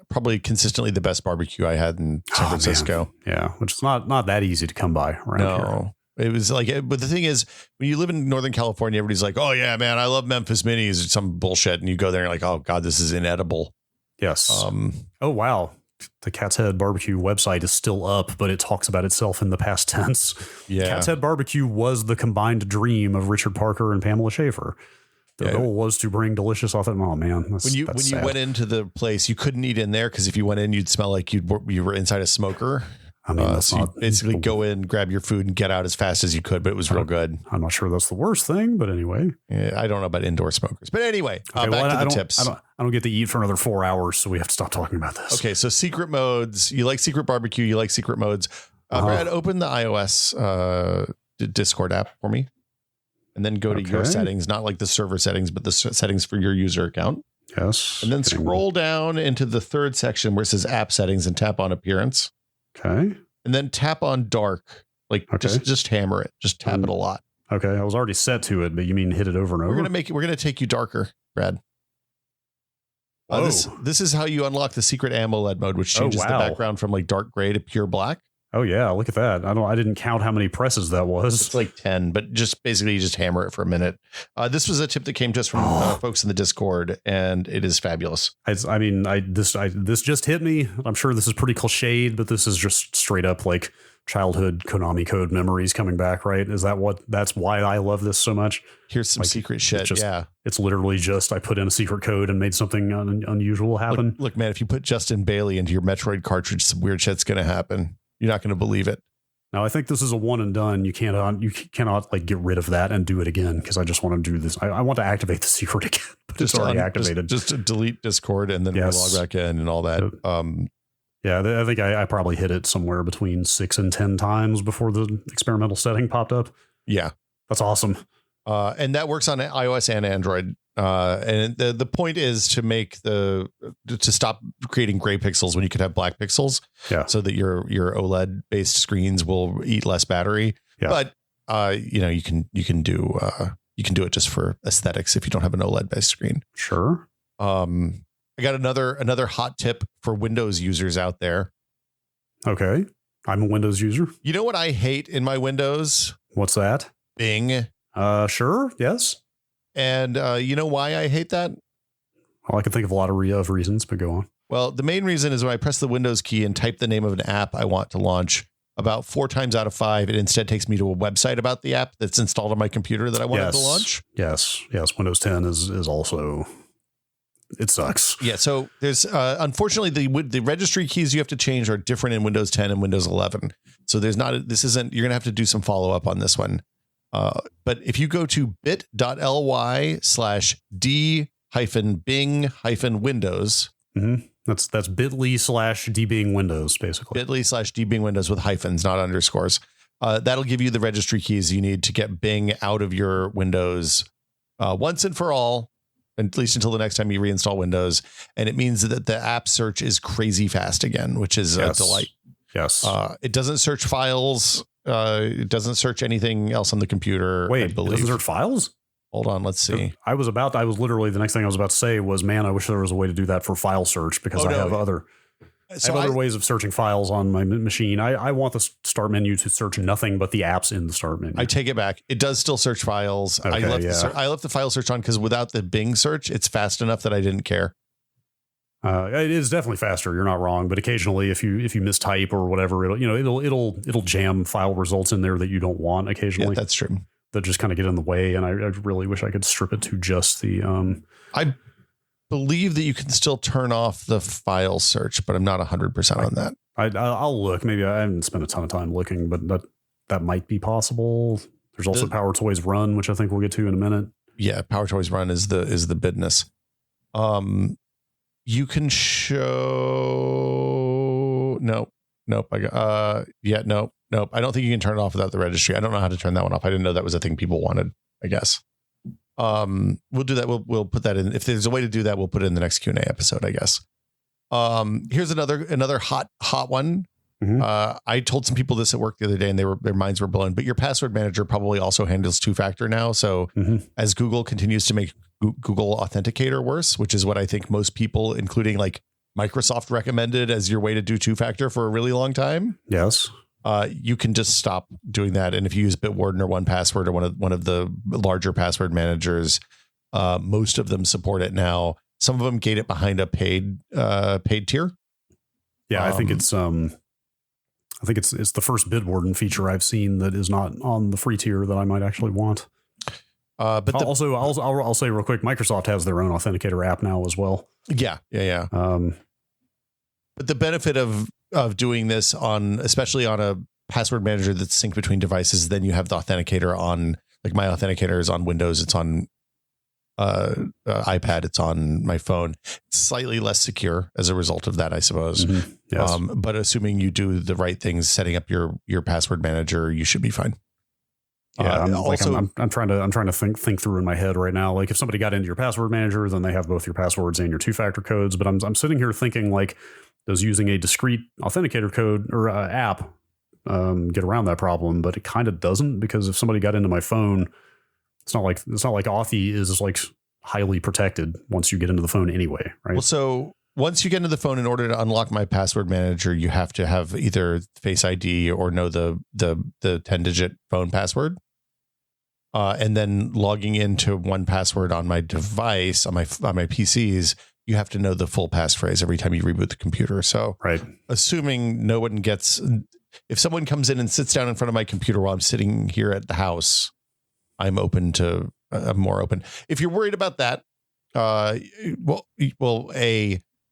probably consistently the best barbecue I had in San Francisco. Man. Yeah, which is not that easy to come by around here. It was like, but the thing is, when you live in Northern California, everybody's like, oh yeah, man, I love Memphis Minis or some bullshit. And you go there and you're like, oh God, this is inedible. Yes. Oh, wow. The Cat's Head Barbecue website is still up, but it talks about itself in the past tense. Yeah. Cat's Head Barbecue was the combined dream of Richard Parker and Pamela Schaefer. Their goal was to bring delicious authentic. Oh man, when you went into the place, you couldn't eat in there because if you went in, you'd smell like you were inside a smoker. I mean, so you basically go in, grab your food, and get out as fast as you could. But it was real good. I'm not sure that's the worst thing, but anyway. Yeah, I don't know about indoor smokers, but anyway, back to the tips. I don't get to eat for another 4 hours, so we have to stop talking about this. Okay, so secret modes. You like secret barbecue. You like secret modes. Brad, open the iOS Discord app for me, and then go to your settings, not like the server settings, but the settings for your user account. Yes. And then scroll down into the third section where it says app settings and tap on appearance. Okay. And then tap on dark. Like just hammer it. Just tap it a lot. Okay. I was already set to it, but you mean hit it over and over? We're gonna take you darker, Brad. This is how you unlock the secret AMOLED mode, which changes the background from like dark gray to pure black. Oh yeah, look at that. I didn't count how many presses that was. It's like 10, but just basically you just hammer it for a minute. This was a tip that came just from folks in the Discord, and it is fabulous. This just hit me. I'm sure this is pretty cliched, but this is just straight up like childhood Konami code memories coming back, right? That's why I love this so much. Here's some secret shit. It's literally just I put in a secret code and made something unusual happen. Look, man, if you put Justin Bailey into your Metroid cartridge, some weird shit's going to happen. You're not going to believe it. Now, I think this is a one and done. You cannot like get rid of that and do it again because I just want to do this. I want to activate the secret again, but it's already activated. Just delete Discord and then log back in and all that. I think I probably hit it somewhere between 6 and 10 times before the experimental setting popped up. Yeah, that's awesome. And that works on iOS and Android. And the point is to stop creating gray pixels when you could have black pixels. Yeah. So that your OLED based screens will eat less battery. Yeah. But you can do it just for aesthetics if you don't have an OLED based screen. Sure. I got another hot tip for Windows users out there. Okay. I'm a Windows user. You know what I hate in my Windows? What's that? Bing. Sure. Yes. And you know why I hate that? Well, I can think of a lot of reasons, but go on. Well, the main reason is when I press the Windows key and type the name of an app I want to launch, about 4 times out of 5, it instead takes me to a website about the app that's installed on my computer that I wanted to launch. Yes. Windows 10 is also, it sucks. Yeah. So there's unfortunately the registry keys you have to change are different in Windows 10 and Windows 11. So you're going to have to do some follow up on this one. But if you go to bit.ly/d-bing-windows, that's bit.ly/dbingwindows, basically. bit.ly/dbingwindows with hyphens, not underscores. That'll give you the registry keys you need to get Bing out of your Windows once and for all, at least until the next time you reinstall Windows. And it means that the app search is crazy fast again, which is a delight. Yes. It doesn't search files. It doesn't search anything else on the computer. Wait, it doesn't search files? Hold on, let's see. I was literally, the next thing I was about to say was, man, I wish there was a way to do that for file search because I have other ways of searching files on my machine. I want the start menu to search nothing but the apps in the start menu. I take it back. It does still search files. Okay, I left the file search on because without the Bing search, it's fast enough that I didn't care. It is definitely faster. You're not wrong, but occasionally, if you mistype or whatever, it'll jam file results in there that you don't want. Occasionally, yeah, that's true. That just kind of get in the way, and I really wish I could strip it to just the. I believe that you can still turn off the file search, but I'm not 100% on that. I'll look. Maybe I haven't spent a ton of time looking, but that might be possible. There's also PowerToys Run, which I think we'll get to in a minute. Yeah, PowerToys Run is the business. You can show nope. I got nope. I don't think you can turn it off without the registry. I don't know how to turn that one off. I didn't know that was a thing people wanted, I guess. We'll do that. We'll put that in. If there's a way to do that, we'll put it in the next Q&A episode, I guess. Here's another hot one. Mm-hmm. I told some people this at work the other day and their minds were blown, but your password manager probably also handles two-factor now. So as Google continues to make Google Authenticator worse, which is what I think most people, including like Microsoft, recommended as your way to do two-factor for a really long time. Yes. You can just stop doing that. And if you use Bitwarden or 1Password or one of the larger password managers, most of them support it now. Some of them gate it behind a paid tier. Yeah, I think it's the first Bitwarden feature I've seen that is not on the free tier that I might actually want. But I'll say real quick, Microsoft has their own authenticator app now as well. Yeah. But the benefit of doing this especially on a password manager that's synced between devices, then you have the authenticator on, like my authenticator is on Windows, it's on iPad, it's on my phone. It's slightly less secure as a result of that, I suppose. Mm-hmm. Yes. But assuming you do the right things, setting up your password manager, you should be fine. Yeah, I'm trying to think through in my head right now. Like if somebody got into your password manager, then they have both your passwords and your two-factor codes. But I'm sitting here thinking, like, does using a discrete authenticator code or app get around that problem? But it kind of doesn't, because if somebody got into my phone, it's not like Authy is like highly protected once you get into the phone anyway, right? Well, so once you get into the phone, in order to unlock my password manager, you have to have either Face ID or know the 10-digit phone password. And then logging into 1Password on my device, on my PCs, you have to know the full passphrase every time you reboot the computer. So right. Assuming no one if someone comes in and sits down in front of my computer while I'm sitting here at the house, I'm more open. If you're worried about that,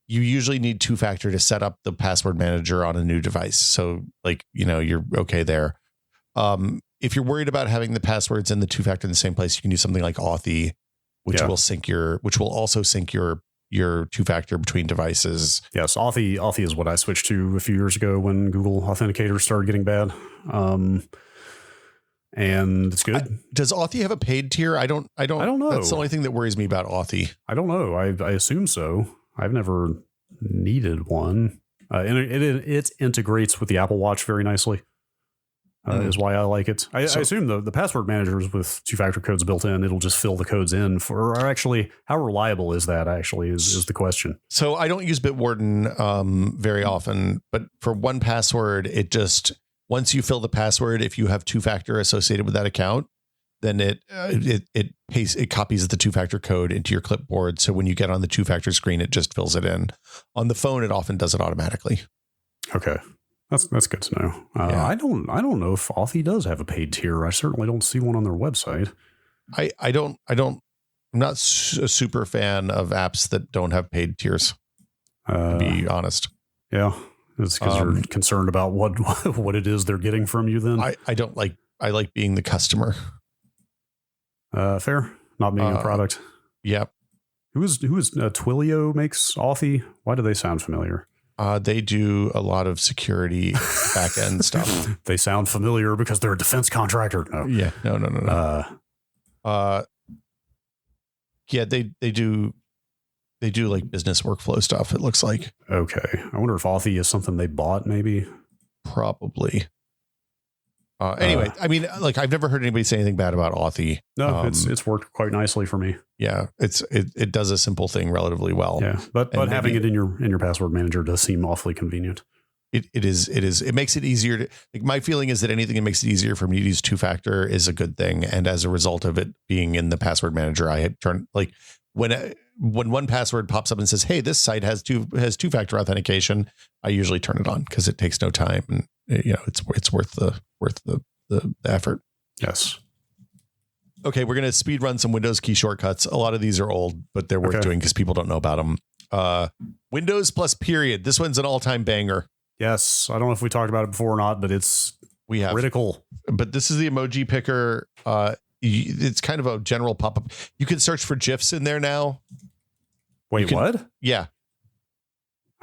you usually need two-factor to set up the password manager on a new device. So you're okay there. If you're worried about having the passwords and the two-factor in the same place, you can use something like Authy, which will also sync your two-factor between devices. Yes, Authy is what I switched to a few years ago when Google Authenticator started getting bad. And it's good. Does Authy have a paid tier? I don't know. That's the only thing that worries me about Authy. I don't know. I assume so. I've never needed one. And it integrates with the Apple Watch very nicely. Is why I like it. I assume the password managers with two-factor codes built in, it'll just fill the codes in or actually, how reliable is that actually is the question. So I don't use Bitwarden very often, but for 1Password, it just, once you fill the password, if you have two-factor associated with that account, then it copies the two-factor code into your clipboard. So when you get on the two-factor screen, it just fills it in. On the phone, it often does it automatically. Okay. That's good to know. I don't know if Authy does have a paid tier. I certainly don't see one on their website. I'm not a super fan of apps that don't have paid tiers, to be honest. Yeah. It's because you're concerned about what it is they're getting from you then. I like being the customer. Fair. Not being a product. Yep. Who is Twilio makes Authy? Why do they sound familiar? They do a lot of security back end stuff. They sound familiar because they're a defense contractor. No. Yeah. No. Yeah, they do like business workflow stuff, it looks like. Okay. I wonder if Authy is something they bought, maybe. Probably. Anyway, I mean, like, I've never heard anybody say anything bad about Authy. No, it's worked quite nicely for me. Yeah, it does a simple thing relatively well. Yeah, but having it in your password manager does seem awfully convenient. It is. It makes it easier to, like, my feeling is that anything that makes it easier for me to use two-factor is a good thing. And as a result of it being in the password manager, I had turned, like, when 1Password pops up and says, "Hey, this site has two-factor authentication," I usually turn it on because it takes no time, and it's worth the effort. Yes. Okay, we're gonna speed run some Windows key shortcuts. A lot of these are old, but they're worth doing because people don't know about them. Windows plus period. This one's an all-time banger. Yes, I don't know if we talked about it before or not, but it's critical. But this is the emoji picker. It's kind of a general pop-up. You can search for GIFs in there now. Wait, what? Yeah.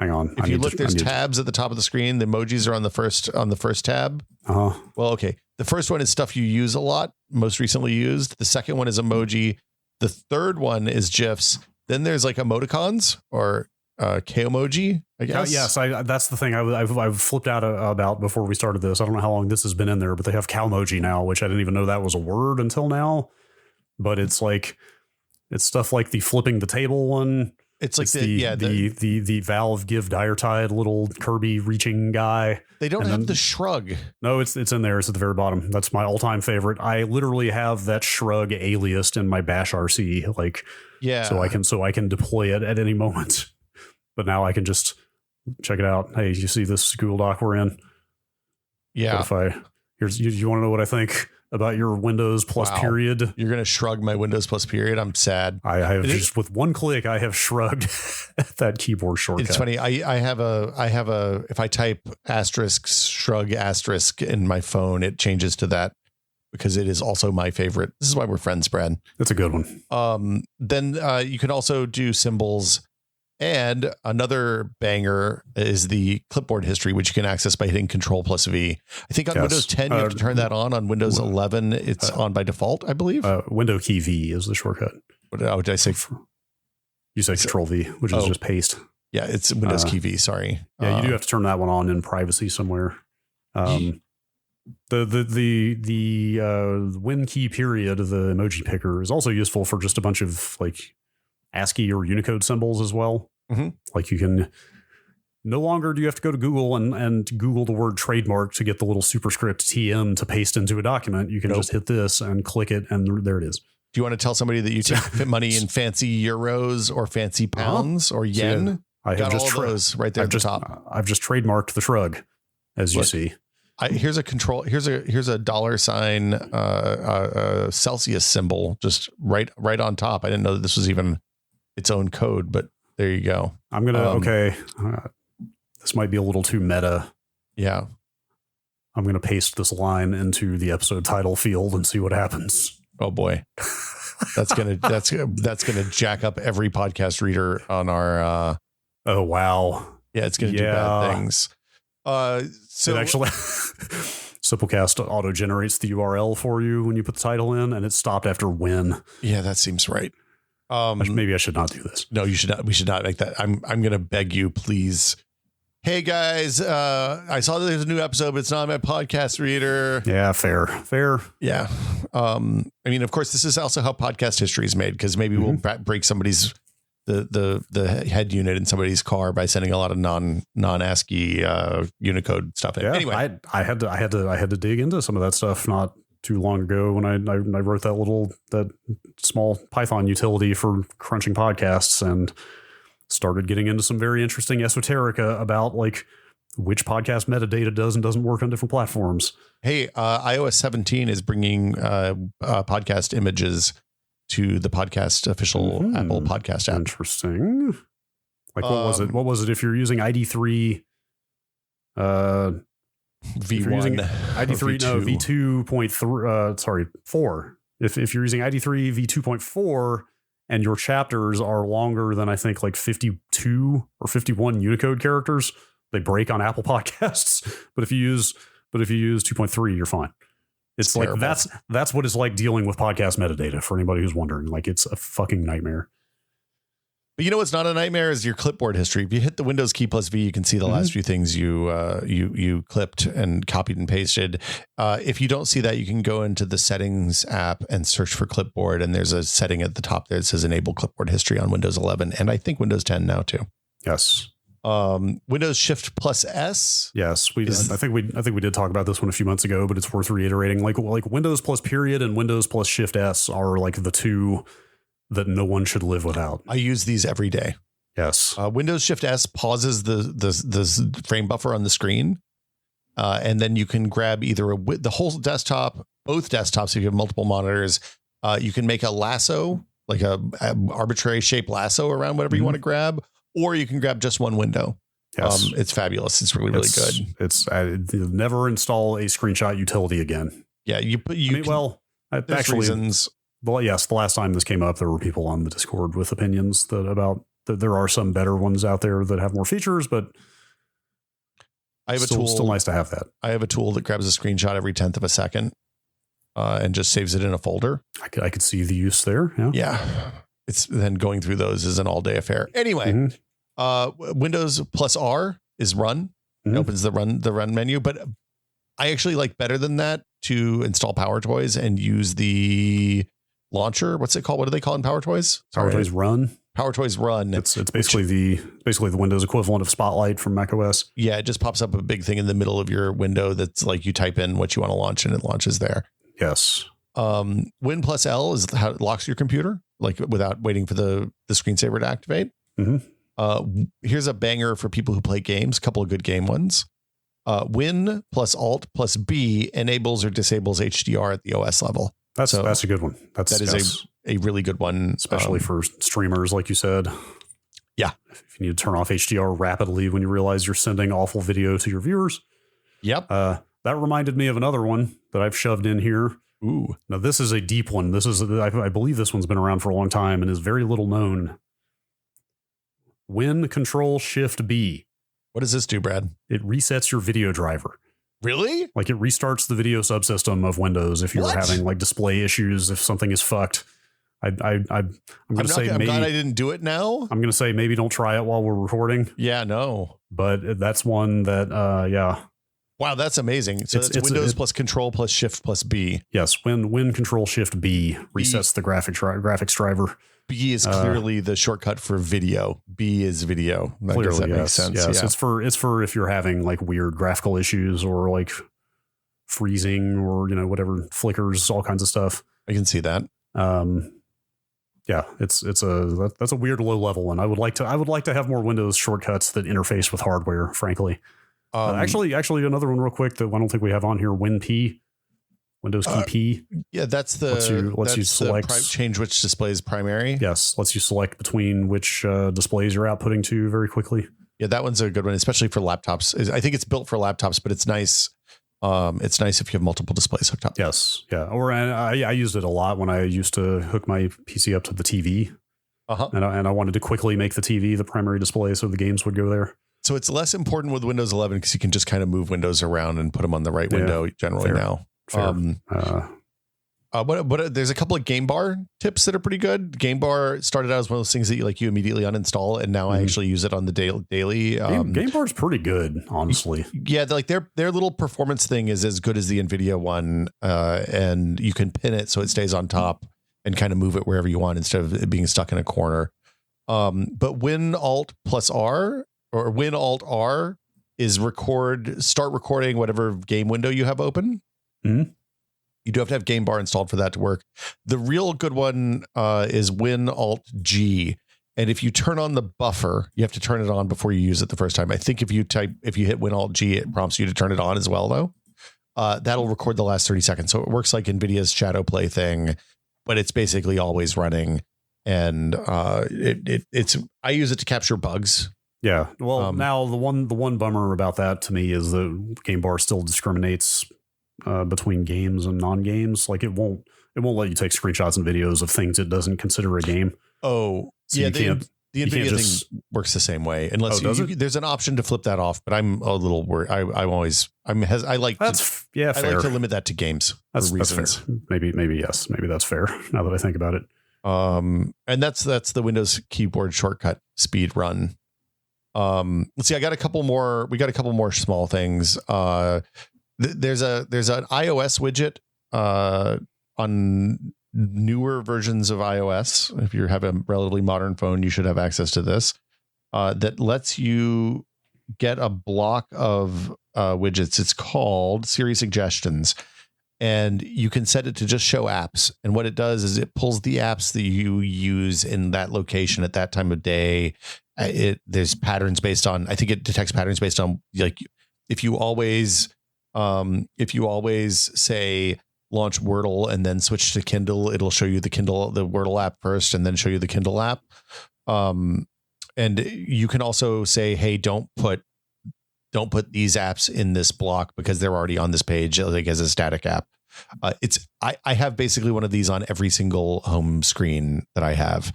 Hang on. If you look, there's tabs at the top of the screen. The emojis are on the first tab. Well, okay. The first one is stuff you use a lot, most recently used. The second one is emoji. The third one is GIFs. Then there's like emoticons or K-emoji, I guess. Yes, that's the thing I've flipped out about before we started this. I don't know how long this has been in there, but they have Calmoji now, which I didn't even know that was a word until now. But it's stuff like the flipping the table one. It's like the Valve Give Diretide little Kirby reaching guy. They don't have the shrug. No, it's in there. It's at the very bottom. That's my all-time favorite. I literally have that shrug aliased in my bash RC, so I can deploy it at any moment. But now I can just check it out. Hey, you see this Google Doc we're in? Yeah. You want to know what I think about your Windows plus period? You're going to shrug my Windows plus period. I'm sad. I have with one click, I have shrugged that keyboard shortcut. It's funny. I have a, if I type asterisk shrug asterisk in my phone, it changes to that because it is also my favorite. This is why we're friends, Brad. That's a good one. Then you can also do symbols. And another banger is the clipboard history, which you can access by hitting Ctrl plus V. I think on Windows 10, you have to turn that on. On Windows 11, it's on by default, I believe. Window key V is the shortcut. What did I say? You say Control V, which is just paste. Yeah, it's Windows key V. Sorry. Yeah, you do have to turn that one on in privacy somewhere. The Win key period of the emoji picker is also useful for just a bunch of like ASCII or Unicode symbols as well. Mm-hmm. Like you can no longer do you have to go to Google and Google the word trademark to get the little superscript TM to paste into a document. You can just hit this and click it, and there it is. Do you want to tell somebody that you take money in fancy euros or fancy pounds or yen? So I have got all those right there at the top. I've just trademarked the shrug, as you see. Here's a control. Here's a $sign Celsius symbol just right on top. I didn't know that this was even its own code, but there you go. I'm gonna this might be a little too meta. Yeah, I'm gonna paste this line into the episode title field and see what happens. Oh boy, that's gonna jack up every podcast reader on our. Oh wow, yeah, it's gonna do bad things. So it actually Simplecast auto generates the URL for you when you put the title in, and it stopped after win. Yeah, that seems right. Maybe I should not do this. No, you should not. We should not make that. I'm going to beg you, please. Hey guys, I saw that there's a new episode, but it's not on my podcast reader. Yeah, fair. Yeah. I mean, of course, this is also how podcast history is made, because maybe we'll break somebody's the head unit in somebody's car by sending a lot of non ASCII Unicode stuff in. Yeah, anyway, I had to dig into some of that stuff not too long ago when I wrote that small Python utility for crunching podcasts and started getting into some very interesting esoterica about like which podcast metadata does and doesn't work on different platforms. Hey, iOS 17 is bringing podcast images to the podcast official Apple podcast app. Interesting. Like what was it? What was it if you're using ID3? V1 ID3 V2.3 4. If you're using ID3 V2.4 and your chapters are longer than I think like 52 or 51 Unicode characters, they break on Apple Podcasts. But if you use 2.3, you're fine. It's like terrible. that's what it's like dealing with podcast metadata for anybody who's wondering. Like it's a fucking nightmare. But you know what's not a nightmare is your clipboard history. If you hit the Windows key plus V, you can see the last few things you clipped and copied and pasted. If you don't see that, you can go into the settings app and search for clipboard. And there's a setting at the top there that says enable clipboard history on Windows 11. And I think Windows 10 now too. Yes. Windows Shift plus S. Yes. I think we did talk about this one a few months ago, but it's worth reiterating. Like Windows plus period and Windows plus Shift S are like the two that no one should live without. I use these every day. Yes. Windows Shift S pauses the frame buffer on the screen. And then you can grab either the whole desktop, both desktops. If you have multiple monitors, you can make a lasso, like a arbitrary shape lasso around whatever you want to grab, or you can grab just one window. Yes. It's fabulous. It's really good. It's never install a screenshot utility again. Yeah. Actually, reasons. Well, yes, the last time this came up, there were people on the Discord with opinions that there are some better ones out there that have more features, but I have a tool. Still nice to have that. I have a tool that grabs a screenshot every 10th of a second. and just saves it in a folder. I could see the use there. Yeah. Yeah. It's then going through those is an all day affair. Anyway, Windows plus R is run. It opens the run menu, but I actually like better than that to install PowerToys and use the launcher. What's it called? What do they call in PowerToys? PowerToys Run. PowerToys Run. It's basically the Windows equivalent of Spotlight from macOS. Yeah, it just pops up a big thing in the middle of your window that's like you type in what you want to launch and it launches there. Yes. Win plus L is how it locks your computer, like without waiting for the screensaver to activate. Here's a banger for people who play games, a couple of good game ones. Win plus Alt plus B enables or disables HDR at the OS level. That's a good one. That is a really good one. Especially for streamers, like you said. Yeah. If you need to turn off HDR rapidly when you realize you're sending awful video to your viewers. Yep. That reminded me of another one that I've shoved in here. Ooh. Now, this is a deep one. I believe this one's been around for a long time and is very little known. Win Ctrl Shift B. What does this do, Brad? It resets your video driver. Really? Like it restarts the video subsystem of Windows if you're having like display issues, if something is fucked. I'm going to say maybe. I'm glad I didn't do it now. I'm going to say maybe don't try it while we're recording. Yeah, no. But that's one that, yeah. Wow, that's amazing. So it's Windows plus Control plus Shift plus B. Yes, Win Control Shift B resets the graphics driver. B is clearly the shortcut for video. B is video. Clearly, that makes sense. Yes, yeah. It's for if you're having like weird graphical issues or like freezing or whatever, flickers, all kinds of stuff. I can see that. Yeah, that's a weird low level one. I would like to have more Windows shortcuts that interface with hardware. Frankly, actually, another one real quick that I don't think we have on here. WinP. Windows key P. Yeah, that's the lets you select change which display is primary. Yes, lets you select between which displays you're outputting to very quickly. Yeah, that one's a good one, especially for laptops. I think it's built for laptops, but it's nice. It's nice if you have multiple displays hooked up. Yes, yeah. Or I used it a lot when I used to hook my PC up to the TV, and I wanted to quickly make the TV the primary display so the games would go there. So it's less important with Windows 11 because you can just kind of move windows around and put them on the right window generally now. But there's a couple of Game Bar tips that are pretty good. Game Bar started out as one of those things that you immediately uninstall, and now I actually use it on the daily. Game Bar is pretty good, honestly. Yeah, like their little performance thing is as good as the NVIDIA one, and you can pin it so it stays on top and kind of move it wherever you want instead of it being stuck in a corner. But Win Alt plus R or Win Alt R is start recording whatever game window you have open. You do have to have Game Bar installed for that to work. The real good one is Win Alt G. And if you turn on the buffer, you have to turn it on before you use it the first time. I think if you hit Win Alt G, it prompts you to turn it on as well, though. That'll record the last 30 seconds. So it works like NVIDIA's Shadow Play thing, but it's basically always running. And I use it to capture bugs. Yeah. Well, now the one bummer about that to me is the Game Bar still discriminates between games and non-games. Like it won't let you take screenshots and videos of things it doesn't consider a game. Oh, so yeah. The NVIDIA thing works the same way, unless there's an option to flip that off. But I'm a little worried. I like to limit that to games for reasons. Fair. Maybe yes. Maybe that's fair. Now that I think about it. And that's the Windows keyboard shortcut speed run. Let's see. We got a couple more small things. There's an iOS widget on newer versions of iOS. If you have a relatively modern phone, you should have access to this. That lets you get a block of widgets. It's called Siri Suggestions, and you can set it to just show apps. And what it does is it pulls the apps that you use in that location at that time of day. There's patterns based on. I think it detects patterns based on like if you always say launch Wordle and then switch to Kindle, it'll show you the Wordle app first and then show you the Kindle app. And you can also say, hey, don't put these apps in this block because they're already on this page, like as a static app. I have basically one of these on every single home screen that I have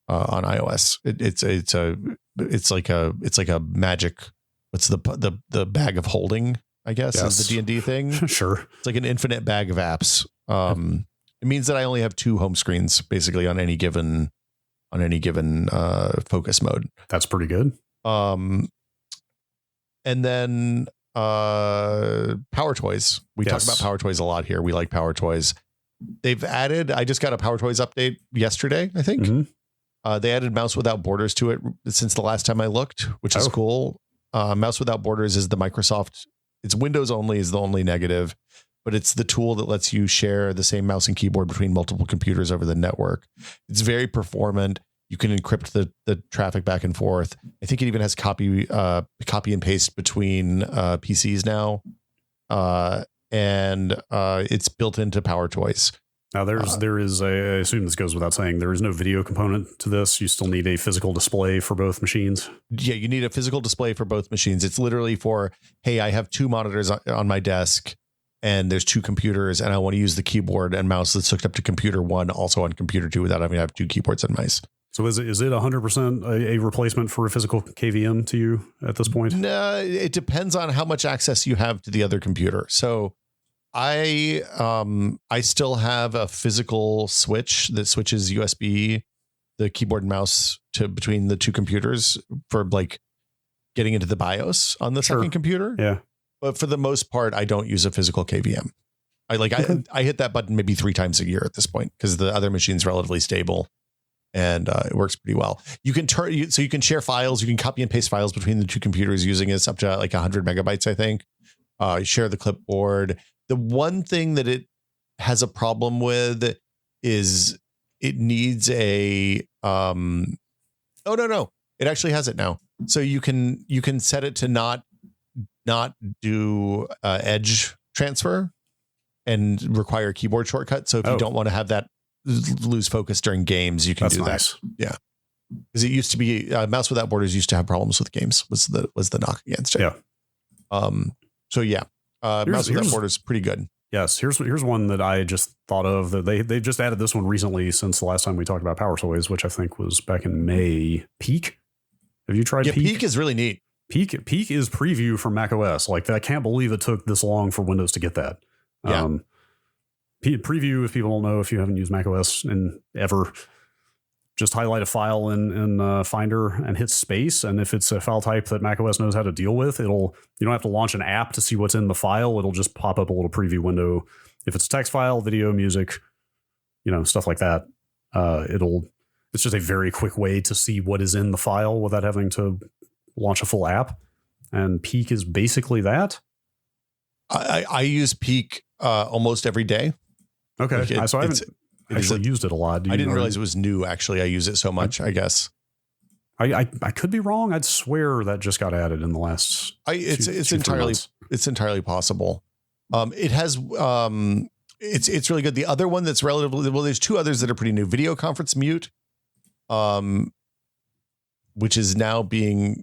on iOS. It's like a magic. What's the bag of holding? I guess is the D&D thing. Sure. It's like an infinite bag of apps It means that I only have 2 home screens basically on any given focus mode. That's pretty good. And then PowerToys. We talk about PowerToys a lot here. We like PowerToys. They've added, I just got a PowerToys update yesterday, I think. Mm-hmm. They added mouse without borders to it since the last time I looked, which is cool. Mouse without borders is the Microsoft. It's Windows only is the only negative, but it's the tool that lets you share the same mouse and keyboard between multiple computers over the network. It's very performant. You can encrypt the traffic back and forth. I think it even has copy and paste between PCs now. And it's built into PowerToys. Now there is I assume this goes without saying, there is no video component to this. You still need a physical display for both machines. Yeah, you need a physical display for both machines. It's literally for, hey, I have 2 monitors on my desk and there's 2 computers and I want to use the keyboard and mouse that's hooked up to computer 1 also on computer 2 without having to have 2 keyboards and mice. So is it 100% a replacement for a physical KVM to you at this point? No, it depends on how much access you have to the other computer. So I still have a physical switch that switches USB, the keyboard and mouse to between the 2 computers for like getting into the BIOS on the second computer. Yeah. But for the most part, I don't use a physical KVM. I hit that button maybe 3 times a year at this point because the other machine's relatively stable. And it works pretty well. You can you can share files. You can copy and paste files between the 2 computers using this up to like 100 megabytes, I think. Share the clipboard. The one thing that it has a problem with is it needs a. Oh no! It actually has it now. So you can set it to not do edge transfer and require a keyboard shortcut. So if you don't want to have that lose focus during games, you can do that. Yeah, because it used to be mouse without borders used to have problems with games. Was the knock against it? Yeah. So yeah, mouse without borders is pretty good. Yes. Here's one that I just thought of that they just added this one recently since the last time we talked about PowerToys, which I think was back in May. Peak. Have you tried Peak? Peak is really neat. Peak is preview for macOS. Like I can't believe it took this long for Windows to get that. Yeah. Preview, if people don't know, if you haven't used macOS in ever, just highlight a file in Finder and hit space. And if it's a file type that macOS knows how to deal with, you don't have to launch an app to see what's in the file. It'll just pop up a little preview window. If it's a text file, video, music, stuff like that, it's just a very quick way to see what is in the file without having to launch a full app. And Peak is basically that. I use Peak almost every day. Okay. So I haven't actually used it a lot. I didn't realize it was new. Actually, I use it so much, I guess. I could be wrong. I'd swear that just got added in the last. It's entirely possible. It has it's really good. The other one that's relatively well, there's 2 others that are pretty new. Video conference mute, which is now being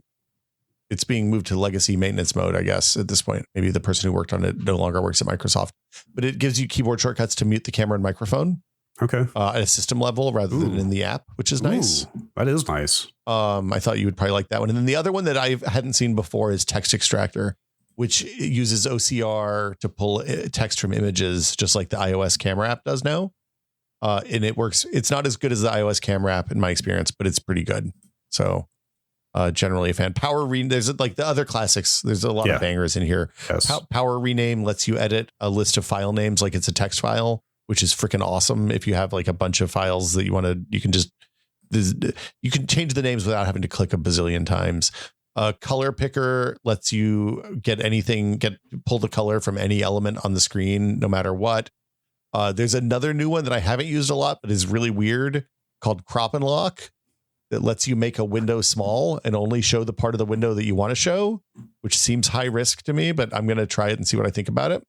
moved to legacy maintenance mode, I guess, at this point. Maybe the person who worked on it no longer works at Microsoft, but it gives you keyboard shortcuts to mute the camera and microphone. Okay. At a system level rather than in the app, which is nice. That is nice. I thought you would probably like that one. And then the other one that I hadn't seen before is Text Extractor, which uses OCR to pull text from images, just like the iOS camera app does now. And it works. It's not as good as the iOS camera app in my experience, but it's pretty good. So generally a fan. There's like the other classics. There's a lot of bangers in here. Yes. Power Rename lets you edit a list of file names like it's a text file, which is freaking awesome. If you have like a bunch of files that you can change the names without having to click a bazillion times. Color Picker lets you pull the color from any element on the screen, no matter what. There's another new one that I haven't used a lot, but is really weird, called Crop and Lock, that lets you make a window small and only show the part of the window that you want to show, which seems high risk to me, but I'm going to try it and see what I think about it.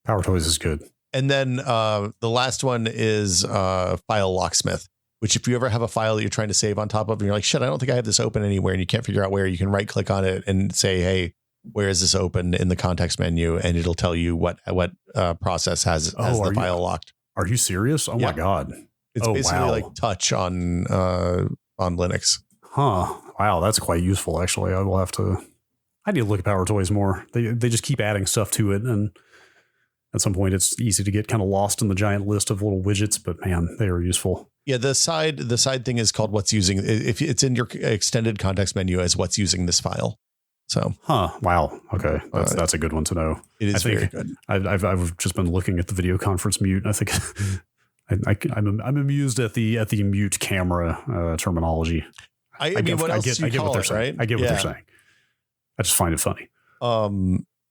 PowerToys is good. And then the last one is File Locksmith, which if you ever have a file that you're trying to save on top of, and you're like, shit, I don't think I have this open anywhere, and you can't figure out where, you can right click on it and say, hey, where is this open in the context menu? And it'll tell you what process has the file locked. Are you serious? Oh my God. It's basically like touch on Linux. Huh. Wow. That's quite useful. Actually, I need to look at PowerToys more. They just keep adding stuff to it. And At some point, it's easy to get kind of lost in the giant list of little widgets, but man, they are useful. Yeah, the side thing is called what's using. If it's in your extended context menu as what's using this file. So, wow. Okay, that's a good one to know. It is very good. I've just been looking at the video conference mute. I think I'm amused at the mute camera terminology. I mean, what else I get what they're saying. Right? I get what they're saying. I just find it funny.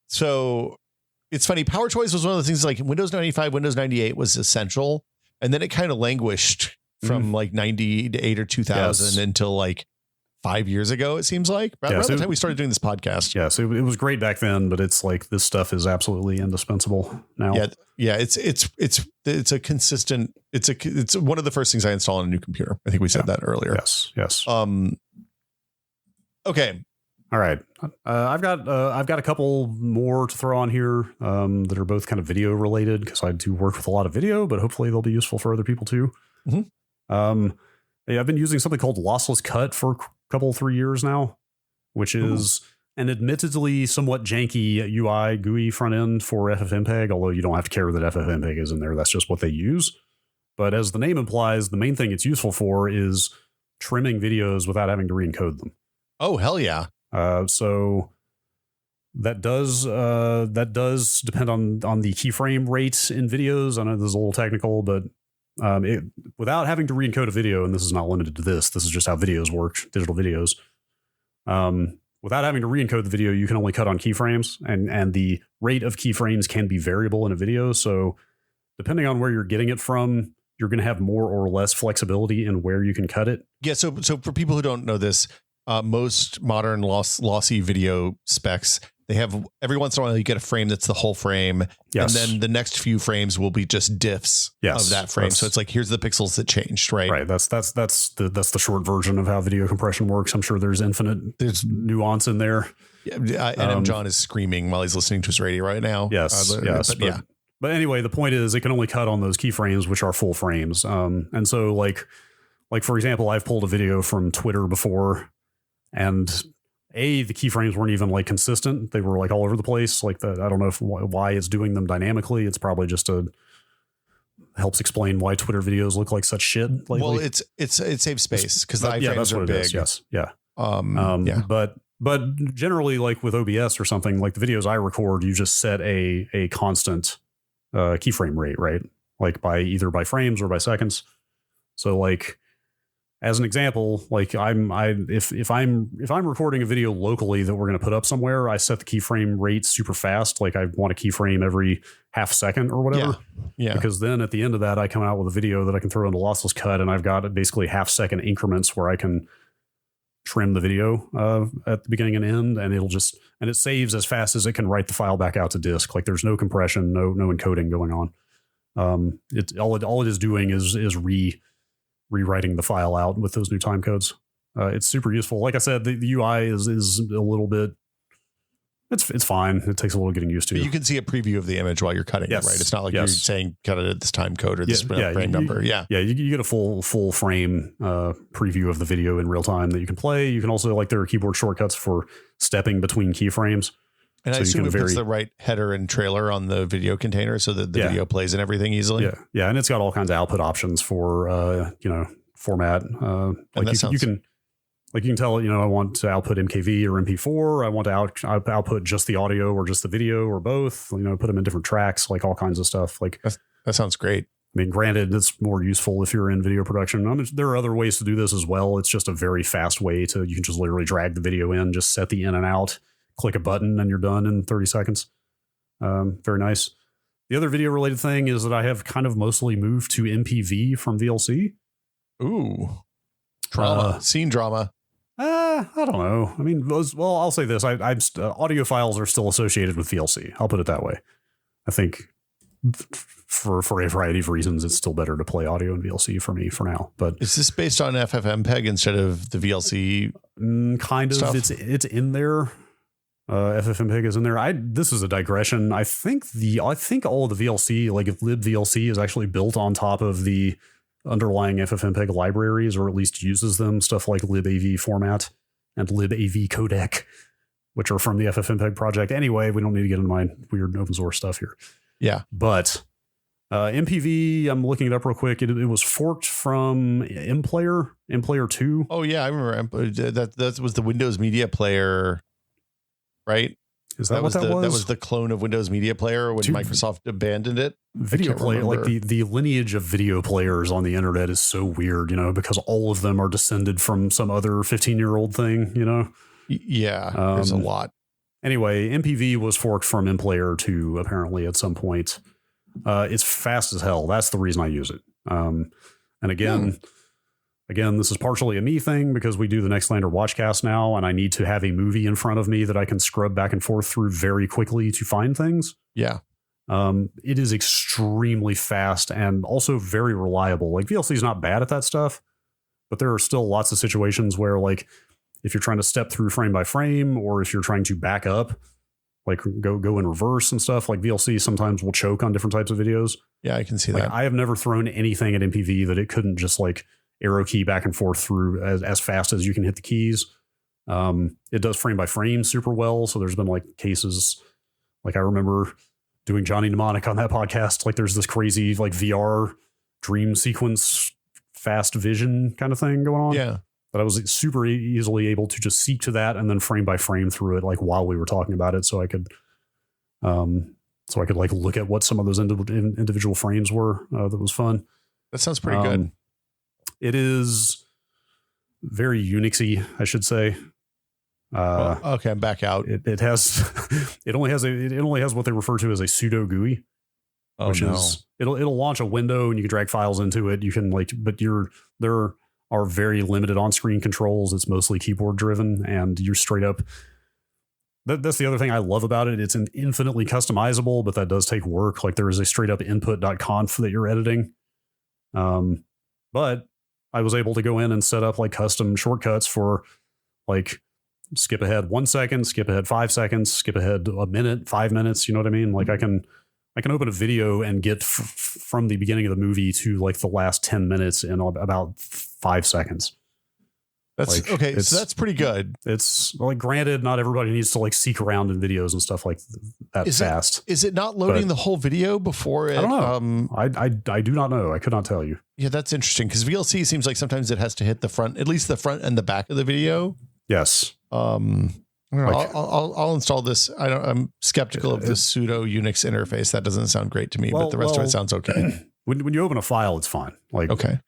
So it's funny. PowerToys was one of the things like Windows 95, Windows 98 was essential. And then it kind of languished from like 98 or 2000 until like 5 years ago, it seems like. Around the time we started doing this podcast. Yeah, so it was great back then, but it's like this stuff is absolutely indispensable now. Yeah, it's a consistent. It's one of the first things I install on a new computer. I think we said that earlier. Yes. Okay. All right. I've got a couple more to throw on here that are both kind of video related because I do work with a lot of video, but hopefully they'll be useful for other people too. Mm-hmm. I've been using something called LosslessCut for a couple, 3 years now, which is an admittedly somewhat janky UI GUI front end for FFmpeg, although you don't have to care that FFmpeg is in there. That's just what they use. But as the name implies, the main thing it's useful for is trimming videos without having to re-encode them. Oh, hell yeah. So that does depend on the keyframe rate in videos. I know this is a little technical, but without having to re-encode a video, and this is not limited to this is just how videos work, digital videos. Without having to re-encode the video, you can only cut on keyframes, and the rate of keyframes can be variable in a video. So depending on where you're getting it from, you're going to have more or less flexibility in where you can cut it. Yeah. So for people who don't know this, most modern lossy video specs, they have every once in a while you get a frame that's the whole frame. Yes. And then the next few frames will be just diffs of that frame. So it's like, here's the pixels that changed, right? Right. That's the short version of how video compression works. I'm sure there's nuance in there. Yeah, and John is screaming while he's listening to his radio right now. Yes. But anyway, the point is it can only cut on those keyframes, which are full frames. And so like for example, I've pulled a video from Twitter before, and the keyframes weren't even like consistent. They were like all over the place. Like I don't know why it's doing them dynamically. It's probably just helps explain why Twitter videos look like such shit lately. Well, it saves space because the iframes are big. Yes. Yeah. But generally, like with OBS or something, like the videos I record, you just set a constant keyframe rate, right? Like either by frames or by seconds. So like, as an example, like if I'm recording a video locally that we're going to put up somewhere, I set the keyframe rate super fast. Like I want a keyframe every half second or whatever. Yeah. Because then at the end of that, I come out with a video that I can throw into LosslessCut, and I've got basically half-second increments where I can trim the video at the beginning and end, and it saves as fast as it can write the file back out to disk. Like there's no compression, no encoding going on. All it is doing is rewriting the file out with those new time codes. It's super useful. Like I said, the UI is a little bit, it's fine. It takes a little getting used to. But you can see a preview of the image while you're cutting it, right? It's not like you're saying cut it at this time code or this frame number. You get a full frame preview of the video in real time that you can play. You can also, like, there are keyboard shortcuts for stepping between keyframes. And I assume it puts the right header and trailer on the video container so that the video plays and everything easily. Yeah, and it's got all kinds of output options for format. You can tell, I want to output MKV or MP4. I want to output just the audio or just the video or both. Put them in different tracks, like all kinds of stuff. Like that sounds great. I mean, granted, it's more useful if you're in video production. There are other ways to do this as well. It's just a very fast way you can just literally drag the video in, just set the in and out, click a button, and you're done in 30 seconds. Very nice. The other video related thing is that I have kind of mostly moved to MPV from VLC. Ooh, drama, scene drama. I don't know. I mean, well, I'll say this. Audio files are still associated with VLC. I'll put it that way. I think for a variety of reasons, it's still better to play audio in VLC for me for now. But is this based on FFmpeg instead of the VLC? Kind of. Stuff? It's in there. FFmpeg is in there. This is a digression. I think all of the VLC, like if libVLC is actually built on top of the underlying FFmpeg libraries, or at least uses them, stuff like libav format and libav codec, which are from the FFmpeg project. Anyway, we don't need to get into my weird open source stuff here. Yeah. But MPV, I'm looking it up real quick. It was forked from MPlayer 2. Oh, yeah. I remember that was the Windows Media Player, right? Is that what that was? That was the clone of Windows Media Player when Microsoft abandoned it. Video player, like the lineage of video players on the internet is so weird, because all of them are descended from some other 15-year-old thing, Yeah, there's a lot. Anyway, MPV was forked from MPlayer 2 apparently at some point. It's fast as hell. That's the reason I use it. And again, this is partially a me thing because we do the Nextlander Watchcast now, and I need to have a movie in front of me that I can scrub back and forth through very quickly to find things. Yeah. It is extremely fast and also very reliable. Like VLC is not bad at that stuff, but there are still lots of situations where, like, if you're trying to step through frame by frame, or if you're trying to back up, like go in reverse and stuff, like VLC sometimes will choke on different types of videos. Yeah, I can see that. I have never thrown anything at MPV that it couldn't just like arrow key back and forth through as fast as you can hit the keys. It does frame by frame super well. So there's been like cases, like I remember doing Johnny Mnemonic on that podcast. Like there's this crazy like VR dream sequence, fast vision kind of thing going on. Yeah. But I was super easily able to just seek to that and then frame by frame through it, like while we were talking about it. So I could like look at what some of those individual frames were. That was fun. That sounds pretty good. It is very Unixy, I should say. Okay, I'm back out. It has it only has what they refer to as a pseudo GUI, which is it'll launch a window and you can drag files into it. You can but there are very limited on-screen controls. It's mostly keyboard driven, and you're straight up. That's the other thing I love about it. It's an infinitely customizable, but that does take work. Like there is a straight up input.conf that you're editing. But I was able to go in and set up like custom shortcuts for like skip ahead 1 second, skip ahead 5 seconds, skip ahead a minute, 5 minutes. You know what I mean? Like I can open a video and get from the beginning of the movie to like the last 10 minutes in about 5 seconds. That's like, okay. So that's pretty good. It's like, granted, not everybody needs to like seek around in videos and stuff like that fast. Is it not loading the whole video before it? I don't know. I do not know. I could not tell you. Yeah, that's interesting because VLC seems like sometimes it has to hit the front, at least the front and the back of the video. Yes. I don't know, like, I'll install this. I'm skeptical of the pseudo Unix interface. That doesn't sound great to me, but the rest of it sounds okay. When you open a file, it's fine. Like, okay.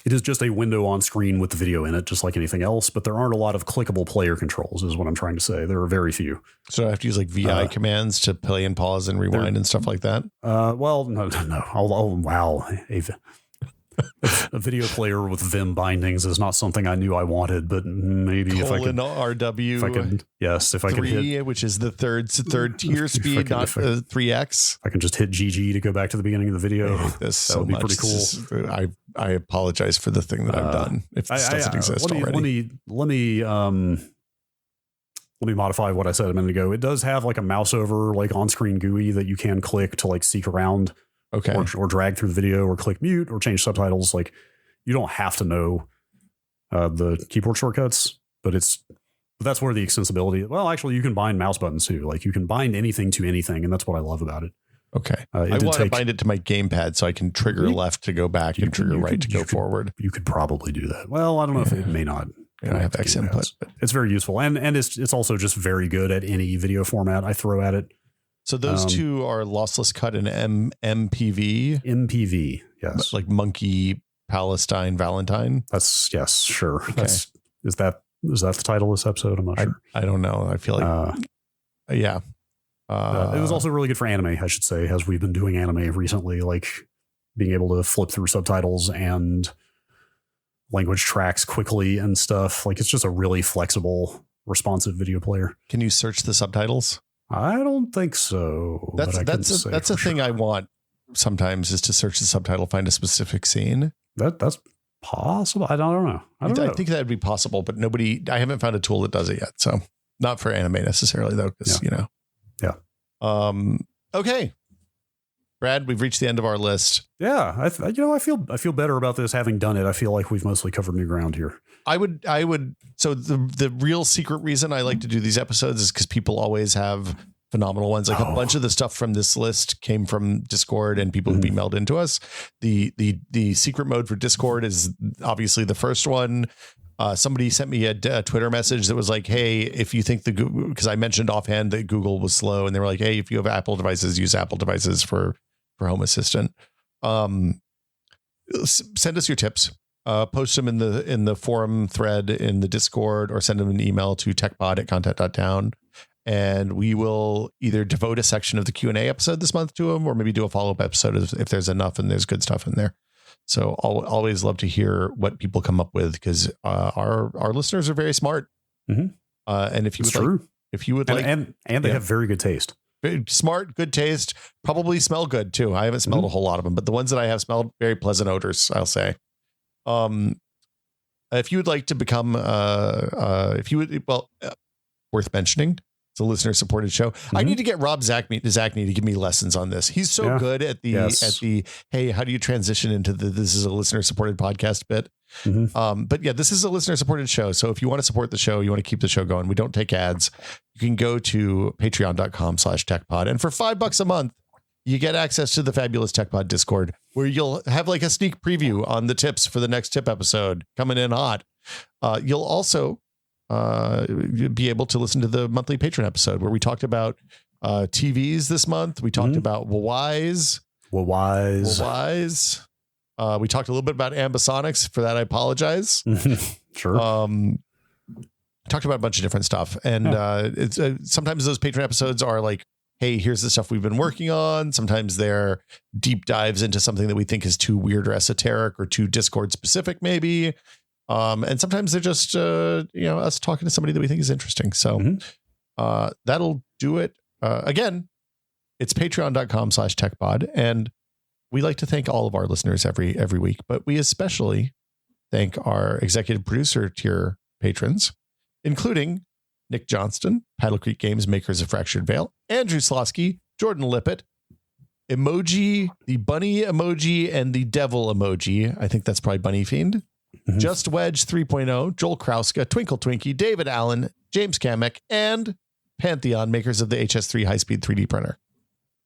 It is just a window on screen with the video in it, just like anything else, but there aren't a lot of clickable player controls is what I'm trying to say. There are very few. So I have to use like VI commands to play and pause and rewind and stuff like that? Well, no. Wow. A video player with Vim bindings is not something I knew I wanted, but maybe if I could RW, if I could hit, which is the third tier speed, not 3x. I can just hit GG to go back to the beginning of the video. That would be pretty cool. I apologize for the thing that I've done. If this doesn't exist already, let me modify what I said a minute ago. It does have like a mouse over like on screen GUI that you can click to like seek around. Okay. Or drag through the video or click mute or change subtitles. Like you don't have to know the keyboard shortcuts, but that's where the extensibility. Well, actually you can bind mouse buttons too. Like you can bind anything to anything. And that's what I love about it. Okay. I want to bind it to my gamepad so I can trigger left to go back and trigger right to go forward. You could probably do that. Well, I don't know if it may not. I have X input. But it's very useful. And it's also just very good at any video format I throw at it. So those two are LosslessCut and MPV. MPV, yes. Like Monkey, Palestine, Valentine. Yes, sure. Okay. Is that the title of this episode? I'm not sure. I don't know. I feel like, yeah. It was also really good for anime, I should say, as we've been doing anime recently, like being able to flip through subtitles and language tracks quickly and stuff. Like it's just a really flexible, responsive video player. Can you search the subtitles? I don't think so. That's a thing I want sometimes is to search the subtitle, find a specific scene. That's possible. I don't know. I think that would be possible, but I haven't found a tool that does it yet. So not for anime necessarily though, because Yeah. Okay. Brad, we've reached the end of our list. Yeah. I feel better about this having done it. I feel like we've mostly covered new ground here. I would. So the real secret reason I like to do these episodes is because people always have phenomenal ones. Like a bunch of the stuff from this list came from Discord and people who've emailed into us. The secret mode for Discord is obviously the first one. Somebody sent me a Twitter message that was like, hey, if you think because I mentioned offhand that Google was slow, and they were like, hey, if you have Apple devices, use Apple devices for Home Assistant. Send us your tips. Post them in the forum thread in the Discord, or send them an email to techpod@content.town. And we will either devote a section of the Q&A episode this month to them, or maybe do a follow-up episode if there's enough and there's good stuff in there. So I'll always love to hear what people come up with, because our listeners are very smart. And if you would like, and they have very good taste. Smart, good taste, probably smell good too. I haven't smelled a whole lot of them, but the ones that I have smelled, very pleasant odors, I'll say. If you would like to become, worth mentioning, it's a listener supported show. I need to get Rob Zachney to give me lessons on this. He's so good at the hey, how do you transition into this is a listener supported podcast bit. But yeah, this is a listener supported show. So if you want to support the show, you want to keep the show going, we don't take ads. You can go to patreon.com/techpod. And for $5 a month, you get access to the fabulous TechPod Discord, where you'll have like a sneak preview on the tips for the next tip episode coming in hot. You'll also be able to listen to the monthly patron episode where we talked about TVs this month. We talked about Wise. We talked a little bit about ambisonics. For that, I apologize. Sure. Talked about a bunch of different stuff, and it's sometimes those patron episodes are like, hey, here's the stuff we've been working on. Sometimes they're deep dives into something that we think is too weird or esoteric or too Discord specific, maybe. And sometimes they're just, us talking to somebody that we think is interesting. So that'll do it. Again, it's patreon.com/techpod. And we like to thank all of our listeners every week, but we especially thank our executive producer tier patrons, including Nick Johnston, Paddle Creek Games, makers of Fractured Veil, Andrew Slosky, Jordan Lippett, Emoji, the bunny emoji, and the devil emoji. I think that's probably Bunny Fiend. Just Wedge 3.0, Joel Krauska, Twinkle Twinkie, David Allen, James Kamek, and Pantheon, makers of the HS3 high-speed 3D printer.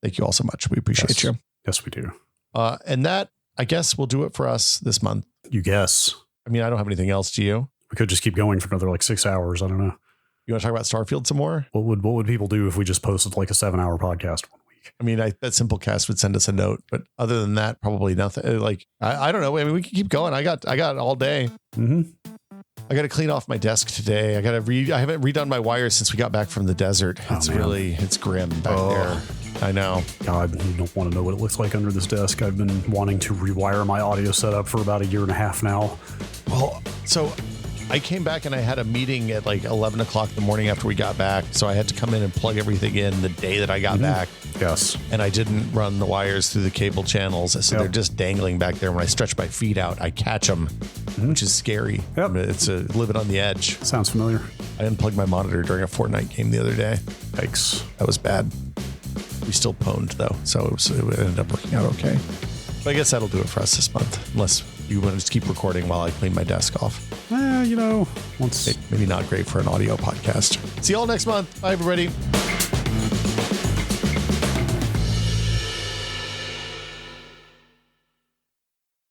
Thank you all so much. We appreciate you. Yes, we do. And that, I guess, will do it for us this month. You guess. I mean, I don't have anything else. Do you? We could just keep going for another 6 hours. I don't know. You want to talk about Starfield some more? What would people do if we just posted a 7-hour podcast one week? I mean, that Simplecast would send us a note, but other than that, probably nothing. I don't know. I mean, we can keep going. I got all day. I got to clean off my desk today. I haven't redone my wires since we got back from the desert. It's grim back there. I know. God, you don't want to know what it looks like under this desk. I've been wanting to rewire my audio setup for about 1.5 years now. Well, so I came back and I had a meeting at 11 o'clock in the morning after we got back. So I had to come in and plug everything in the day that I got back. Yes. And I didn't run the wires through the cable channels. So they're just dangling back there. When I stretch my feet out, I catch them, which is scary. Yep. It's living on the edge. Sounds familiar. I unplugged my monitor during a Fortnite game the other day. Yikes. That was bad. We still pwned though. So it ended up working out okay. But I guess that'll do it for us this month. Unless you want to just keep recording while I clean my desk off. Maybe not great for an audio podcast. See you all next month. Bye, everybody.